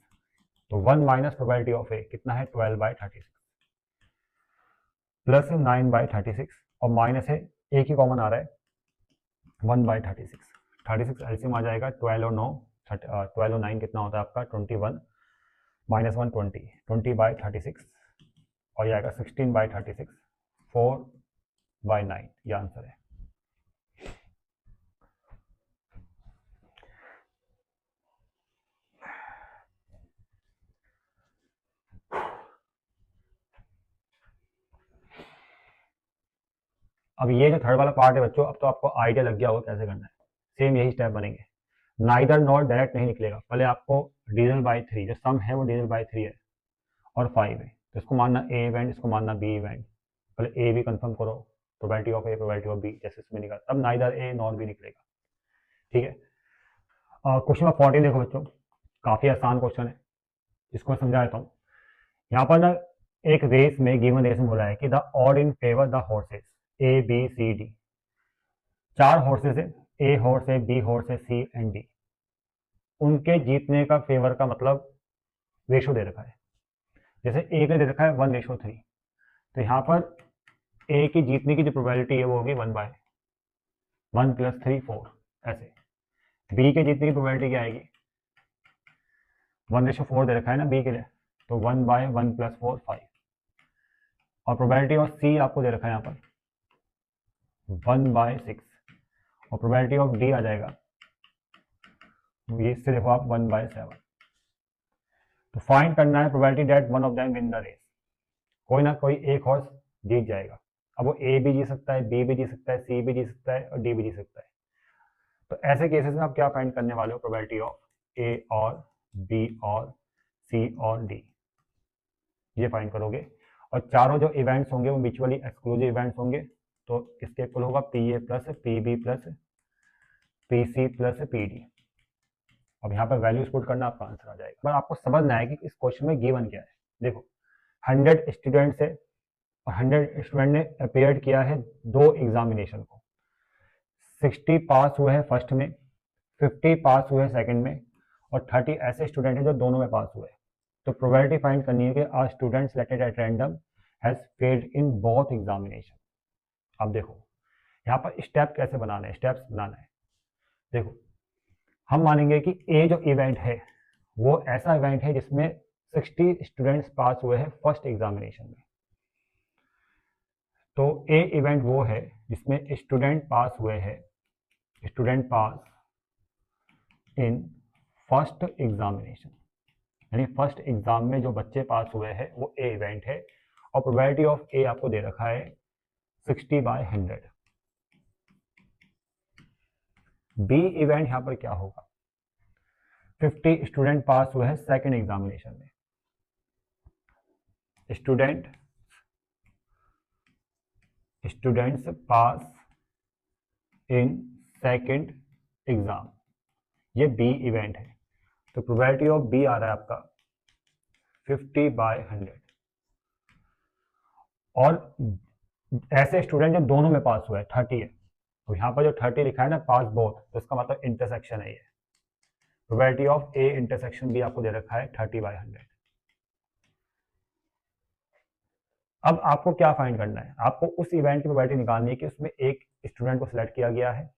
तो 1 माइनस प्रोबेबिलिटी ऑफ ए कितना है? 12/36 प्लस 9/36 और माइनस है, एक ही कॉमन आ रहा है 1/36। 36 एलसीएम आ जाएगा 12 और 9, 12 और 9 कितना होता है आपका? 21 माइनस 1 20, 20/36 और ये आएगा 16/36, 4/9। ये आंसर है। अब ये जो थर्ड वाला पार्ट है बच्चों, अब तो आपको आइडिया लग गया होगा कैसे करना है। सेम यही स्टेप बनेंगे। नाइदर नॉट डायरेक्ट नहीं निकलेगा, पहले आपको डिविजन/3, जो सम है वो डिविजन/3 है और 5 है, तो इसको मानना ए इवेंट, इसको मानना बी इवेंट। पहले ए बी कंफर्म करो, probability of A probability of B, जैसे इसमें निकला, तब नाइदर ए नॉट बी निकलेगा। ठीक है, क्वेश्चन नंबर 14 देखो बच्चों, काफ़ी आसान क्वेश्चन है, इसको मैं समझा देता हूँ। यहाँ पर ना एक रेस में, गिवन रेस में बोला है कि the odd in favour the horses A B C D. 4 horses है, ए हॉर्स है, बी हॉर्स है, सी एंड डी। उनके जीतने का फेवर का मतलब रेशो दे रखा है। जैसे ए ने दे रखा है 1:3, तो यहाँ पर ए की जीतने की जो प्रोबेबिलिटी है वो होगी 1/1 + 3 4 ऐसे। बी के जीतने की प्रोबेबिलिटी क्या आएगी? 1:4 दे रखा है ना बी के लिए, तो 1/1 + 4 5। और प्रोबेबिलिटी ऑफ सी आपको दे रखा है यहाँ पर 1/6। और प्रोबेबिलिटी ऑफ डी आ जाएगा, ये इससे देखो आप 1/7। तो फाइंड करना है probability that one of them win the race. कोई ना कोई एक हॉर्स जीत जाएगा। अब वो ए भी जीत सकता है, बी भी जीत सकता है, सी भी जीत सकता है और डी भी जीत सकता है। तो ऐसे केसेस में आप क्या फाइंड करने वाले हो? प्रोबेबिलिटी ऑफ ए और बी और सी और डी। ये फाइंड करोगे, और चारों जो इवेंट्स होंगे वो म्यूचुअली एक्सक्लूसिव इवेंट्स होंगे, तो इसके इक्वल होगा P A plus P B plus P C plus P D. अब यहाँ पर वैल्यूज पुट करना, आपका आंसर आ जाएगा। पर आपको समझना है कि इस क्वेश्चन में गिवन क्या है। देखो 100 स्टूडेंट्स है और 100 स्टूडेंट ने अपेयर किया है 2 एग्जामिनेशन को, 60 पास हुए हैं फर्स्ट में, 50 पास हुए सेकंड में, और 30 ऐसे स्टूडेंट हैं जो दोनों में पास हुए। तो प्रोबेबिलिटी फाइंड करनी है कि a student selected at random has failed in both examination. अब देखो यहाँ पर स्टेप कैसे बनाना है, स्टेप्स बनाना है। देखो हम मानेंगे कि ए जो इवेंट है वो ऐसा इवेंट है जिसमें 60 स्टूडेंट्स पास हुए हैं फर्स्ट एग्जामिनेशन में। तो ए इवेंट वो है जिसमें स्टूडेंट पास हुए हैं, student pass in first examination, यानी फर्स्ट एग्जाम में जो बच्चे पास हुए हैं वो ए इवेंट है, और प्रोबेबिलिटी ऑफ ए आपको दे रखा है 60/100। बी इवेंट यहां पर क्या होगा, 50 स्टूडेंट पास हुए हैं सेकंड एग्जामिनेशन में, students pass in second exam, ये बी इवेंट है। तो प्रोबेबिलिटी ऑफ बी आ रहा है आपका 50/100। और ऐसे स्टूडेंट जो दोनों में पास हुआ है 30 है, तो यहाँ पर जो 30 लिखा है ना पास बोथ, तो इसका मतलब इंटरसेक्शन है ये। प्रोबेबिलिटी ऑफ ए इंटरसेक्शन भी आपको दे रखा है 30/100। अब आपको क्या फाइंड करना है, आपको उस इवेंट की प्रोबेबिलिटी निकालनी है कि उसमें एक स्टूडेंट को सिलेक्ट किया गया है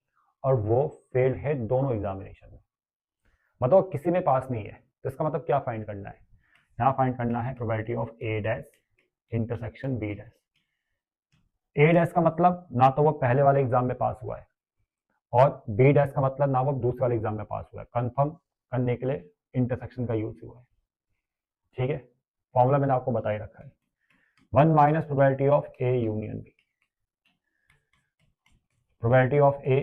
और वो फेल्ड है दोनों एग्जामिनेशन में, मतलब किसी में पास नहीं है। तो इसका मतलब क्या फाइंड करना है, यहाँ फाइंड करना है probability of A dash intersection B dash. A dash का मतलब ना तो वो पहले वाले एग्जाम में पास हुआ है, और बी डैश का मतलब ना वो दूसरे वाले एग्जाम में पास हुआ है। कंफर्म करने के लिए इंटरसेक्शन का यूज हुआ है, ठीक है। फॉर्मूला मैंने आपको बता ही रखा है, 1 minus probability of A union B, probability of A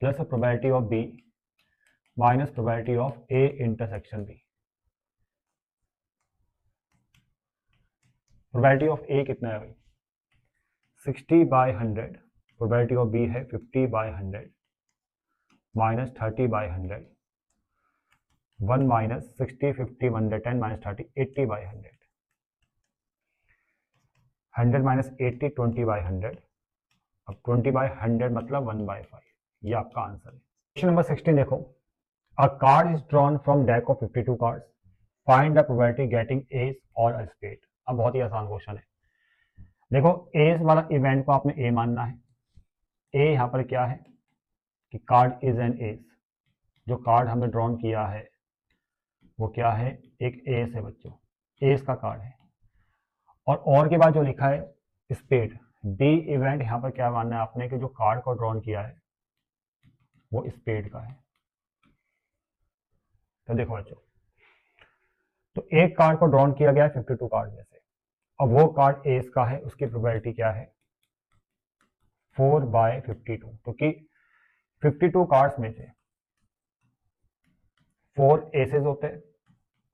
plus probability of B minus probability of A intersection B. Probability of A कितना है भाई, 60/100, प्रोबेबिलिटी ऑफ बी है 50/100 माइनस 30/100, 1 माइनस 60, 50, 110 माइनस 30, 80/100, 100 माइनस 80, 20/100। अब 20/100 मतलब 1/5, ये आपका आंसर है। क्वेश्चन नंबर 16 देखो, अ card is drawn from deck of 52 cards, find the probability getting S और अ स्पेड। अब बहुत ही आसान क्वेश्चन है। देखो एस वाला इवेंट को आपने ए मानना है। ए यहाँ पर क्या है कि कार्ड इज एन एस, जो कार्ड हमने ड्रॉन किया है वो क्या है, एक एस है बच्चों, एस का कार्ड है। और के बाद जो लिखा है स्पेड, डी इवेंट यहाँ पर क्या मानना है आपने कि जो कार्ड को ड्रॉन किया है वो स्पेड का है। तो देखो बच्चों, तो एक कार्ड को ड्रॉन किया गया है 52 कार्ड में से, और वो कार्ड एस का है, उसकी प्रोबेबिलिटी क्या है 4/52, क्योंकि 52 कार्ड्स में से 4 एसेस होते हैं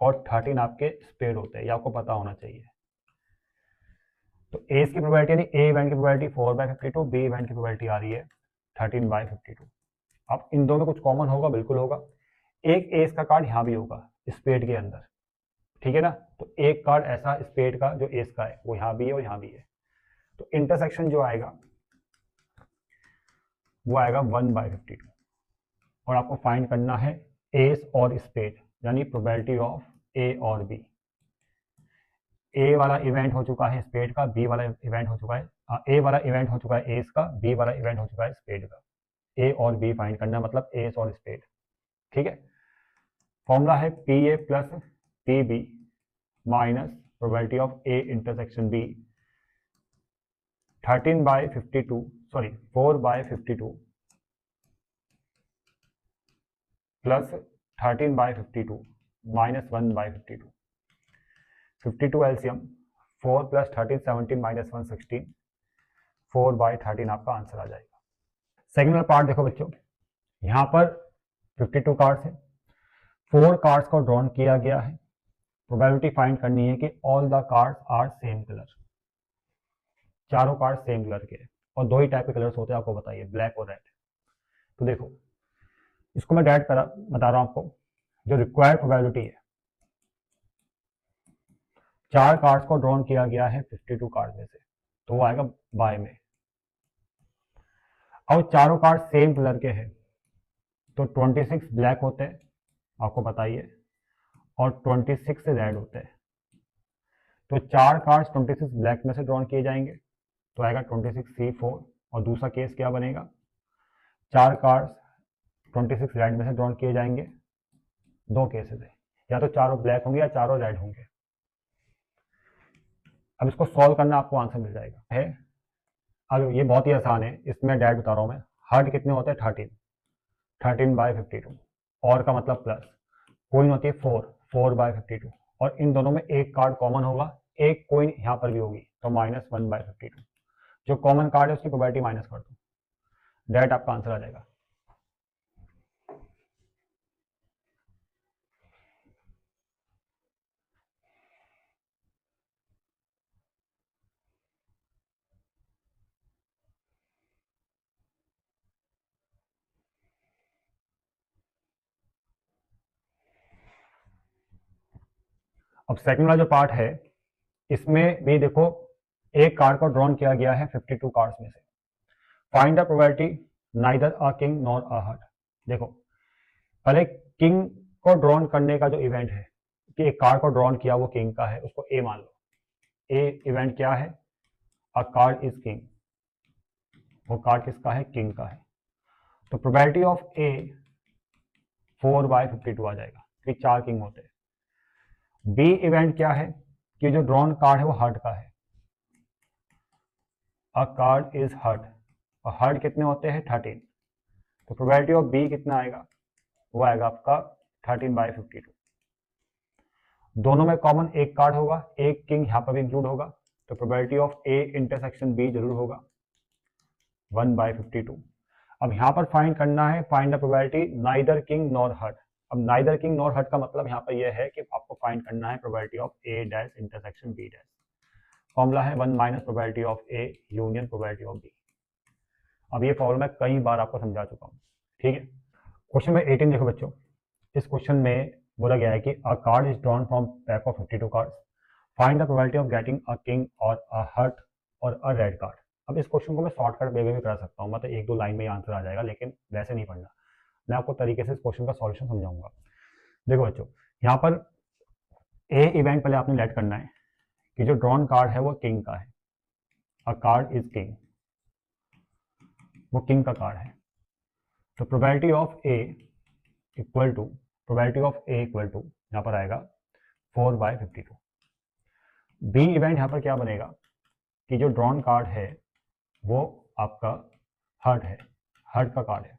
और 13 आपके स्पेड होते हैं, ये आपको पता होना चाहिए। तो एस की प्रोबेबिलिटी यानी ए इवेंट की प्रोबेबिलिटी 4/52, बी इवेंट की प्रोबेबिलिटी आ रही है 13/52। अब इन दोनों में कुछ कॉमन होगा, बिल्कुल होगा। एक एस का कार्ड यहाँ भी होगा स्पेड के अंदर, ठीक है ना। तो एक कार्ड ऐसा स्पेड का जो एस का है वो यहाँ भी है और यहाँ भी है, तो इंटरसेक्शन जो आएगा वो आएगा 1/52। और आपको फाइंड करना है एस और स्पेड, यानी प्रोबेबिलिटी ऑफ ए और बी। ए वाला इवेंट हो चुका है स्पेड का, बी वाला इवेंट हो चुका है, ए वाला इवेंट हो चुका है एस का, बी वाला इवेंट हो चुका है स्पेड का। ए और बी फाइंड करना मतलब एस और स्पेड, ठीक है। फॉर्मूला है P A plus P B minus probability of A intersection B, 13/52 sorry 4/52 plus 13/52 minus 1/52, 52 LCM, 4 plus 13 17 minus 1 16, 4/13 आपका आंसर आ जाएगा। सेकंड वाला पार्ट देखो बच्चों, यहाँ पर 52 कार्ड्स है, 4 कार्ड्स को ड्रॉन किया गया है प्रोबेबिलिटी फाइंड करनी है कि all the cards are same colour, चारों कार्ड सेम कलर के, और दो ही टाइप के कलर्स होते हैं आपको बताइए, ब्लैक और रेड। तो देखो इसको मैं डायरेक्ट बता रहा हूं आपको, जो रिक्वायर्ड प्रोबेबिलिटी है, 4 कार्ड्स को ड्रॉन किया गया है 52 कार्ड में से, तो वो आएगा बाय में। अब चारों कार्ड सेम कलर के हैं तो 26 ब्लैक होते हैं आपको बताइए, और 26 से रेड होते हैं। तो 4 कार्ड्स 26 ब्लैक में से ड्रॉन किए जाएंगे तो आएगा 26C4, और दूसरा केस क्या बनेगा, 4 कार्ड्स 26 रेड में से ड्रॉन किए जाएंगे, दो केसेस है, या तो चारों ब्लैक होंगे या चारों रेड होंगे। अब इसको सॉल्व करना आपको आंसर मिल जाएगा है। अब ये बहुत ही आसान है, इसमें डायरेक्ट बता रहा हूं मैं। हर्ट कितने होते हैं 13/52, और का मतलब प्लस, कोइन होती है 4/52, और इन दोनों में एक कार्ड कॉमन होगा, एक कोइन यहाँ पर भी होगी, तो -1/52। जो कॉमन कार्ड है उसकी प्रोबेबिलिटी माइनस कर दो, डायरेक्ट आपका आंसर आ जाएगा। अब सेकंड वाला जो पार्ट है, इसमें भी देखो एक कार्ड को ड्रॉन किया गया है 52 कार्ड्स में से। Find the probability neither a king nor a heart. देखो पहले किंग को ड्रॉन करने का जो इवेंट है, कि एक कार्ड को ड्रॉन किया वो किंग का है, उसको ए मान लो। ए इवेंट क्या है, अ कार्ड इज किंग, वो कार्ड किसका है, किंग का है। तो प्रोबेबिलिटी ऑफ ए 4/52 आ जाएगा, क्योंकि 4 किंग होते हैं। बी इवेंट क्या है, कि जो ड्रॉन कार्ड है वो हर्ट का है, अ कार्ड इज हर्ट, और हर्ट कितने होते हैं 13। तो प्रोबेबिलिटी ऑफ बी कितना आएगा, वो आएगा आपका 13/52। दोनों में कॉमन एक कार्ड होगा, एक किंग यहाँ पर भी इंक्लूड होगा, तो probability of A intersection B जरूर होगा 1/52। अब यहाँ पर फाइंड करना है, find the probability neither king nor heart. अब नाइदर किंग नॉर हर्ट का मतलब यहाँ पर यह है कि आपको फाइंड करना है probability of A dash intersection B dash. Formula है 1 minus probability of A union probability of B. अब ये फॉर्मूला मैं कई बार आपको समझा चुका हूँ, ठीक है। क्वेश्चन में 18 देखो बच्चों, इस क्वेश्चन में बोला गया है कि अ card is drawn from pack of 52 cards, find the probability of getting a king और अ हर्ट और अ रेड कार्ड। अब इस क्वेश्चन को मैं शॉर्टकट वे में भी करा सकता हूँ, मतलब 1-2 लाइन में ही आंसर आ जाएगा, लेकिन वैसे नहीं पढ़ना, मैं आपको तरीके से इस क्वेश्चन का सॉल्यूशन समझाऊंगा। देखो बच्चों, यहाँ पर ए इवेंट पहले आपने लेट करना है कि जो ड्रॉन कार्ड है वो किंग का है, अ कार्ड इज किंग, वो किंग का कार्ड है। तो probability of A equal to, probability of A equal to यहाँ पर आएगा 4/52। बी इवेंट यहाँ पर क्या बनेगा, कि जो ड्रॉन कार्ड है वो आपका हर्ट है, हर्ट का कार्ड है।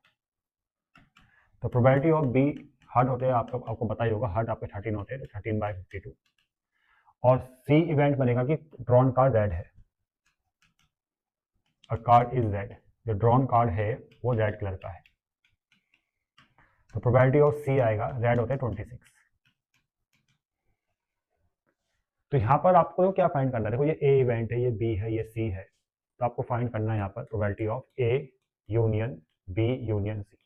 तो प्रोबेबिलिटी ऑफ बी, हर्ट होते हैं आपको पता ही होगा, हर्ट आपके 13 होते हैं, तो 13/52। और सी इवेंट बनेगा कि ड्रॉन कार्ड रेड है, अ कार्ड इज रेड, जो ड्रॉन कार्ड है वो रेड कलर का है। तो प्रोबेबिलिटी ऑफ सी आएगा, रेड होते हैं 26। तो यहाँ पर आपको क्या फाइंड करना है, देखो ये ए इवेंट है, ये बी है, ये सी है, तो आपको फाइंड करना है यहाँ पर probability of A union B union C.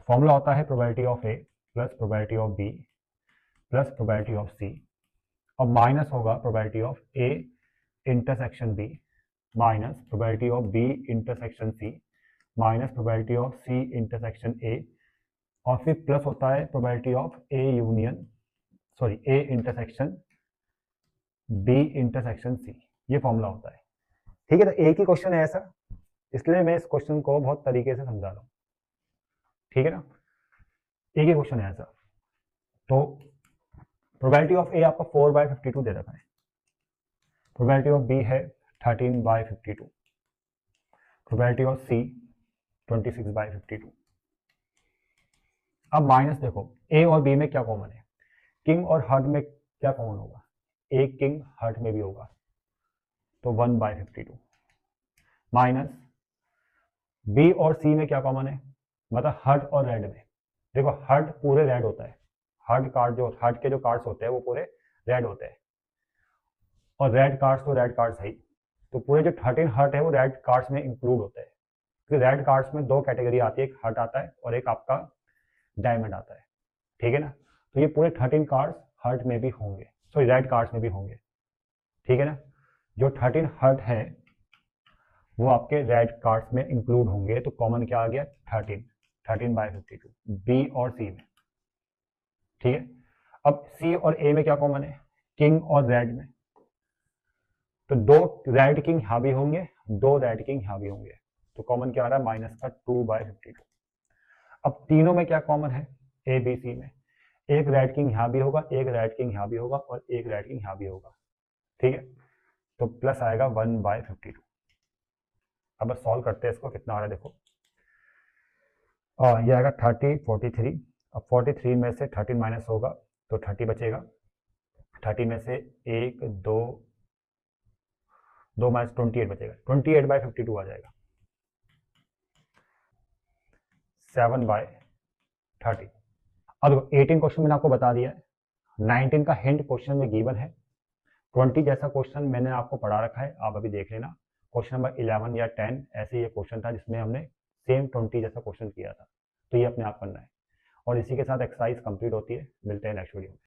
Formula होता है probability of A plus probability of B plus probability of C, और माइनस होगा probability of A intersection B minus probability of B intersection C minus probability of C intersection A, और फिर plus होता है probability of A union, sorry A intersection B intersection C. ये formula होता है, ठीक है। तो एक ही क्वेश्चन है ऐसा, इसलिए मैं इस क्वेश्चन को बहुत तरीके से समझा रहा हूँ, ठीक है ना, एक ही क्वेश्चन है ऐसा। तो प्रोबेबिलिटी ऑफ ए आपका 4/52 दे रखा है, प्रोबेबिलिटी ऑफ बी है 13/52, प्रोबेबिलिटी ऑफ सी 26/52। अब माइनस देखो, ए और बी में क्या कॉमन है, किंग और हर्ट में क्या कॉमन होगा, एक किंग हर्ट में भी होगा, तो 1/52 माइनस बी और सी में क्या कॉमन है, मतलब हर्ट और रेड में। देखो हर्ट पूरे रेड होता है, हर्ट कार्ड जो हर्ट के जो कार्ड्स होते हैं वो पूरे रेड होते हैं, और रेड कार्ड्स तो रेड कार्ड्स है ही। तो पूरे जो 13 हर्ट है वो रेड कार्ड्स में इंक्लूड होते हैं, क्योंकि रेड कार्ड्स में दो कैटेगरी आती है, एक हर्ट आता है और एक आपका डायमंड आता है, ठीक है ना। तो ये पूरे 13 कार्ड्स हर्ट में भी होंगे, सॉरी रेड कार्ड्स में भी होंगे, ठीक है ना। जो 13 हर्ट है वो आपके रेड कार्ड्स में इंक्लूड होंगे, तो कॉमन क्या आ गया 13/52 बी और सी में, ठीक है। अब सी और ए में क्या कॉमन है, किंग और रेड में, तो दो रेड किंग यहाँ भी होंगे, दो रेड किंग यहाँ भी होंगे, तो कॉमन क्या आ रहा है -2/52। अब तीनों में क्या कॉमन है, ए बी सी में एक रेड किंग यहाँ भी होगा, एक रेड किंग यहाँ भी होगा और एक रेड किंग यहाँ भी होगा, ठीक है। तो प्लस आएगा 1/52। अब बस सॉल्व करते हैं इसको, कितना आ रहा है देखो, ये आएगा 30 43। अब 43 में से 13 माइनस होगा तो 30 बचेगा, 30 में से एक दो माइनस 28 बचेगा, 28/52 आ जाएगा, 7/30। अब देखो 18 क्वेश्चन मैंने आपको बता दिया है, 19 का हिंट क्वेश्चन में गिवन है, 20 जैसा क्वेश्चन मैंने आपको पढ़ा रखा है, आप अभी देख लेना। क्वेश्चन नंबर 11 या 10 ऐसे ये क्वेश्चन था जिसमें हमने सेम 20 जैसा क्वेश्चन किया था, तो ये अपने आप करना है। और इसी के साथ एक्सरसाइज कंप्लीट होती है। मिलते हैं नेक्स्ट वीडियो में।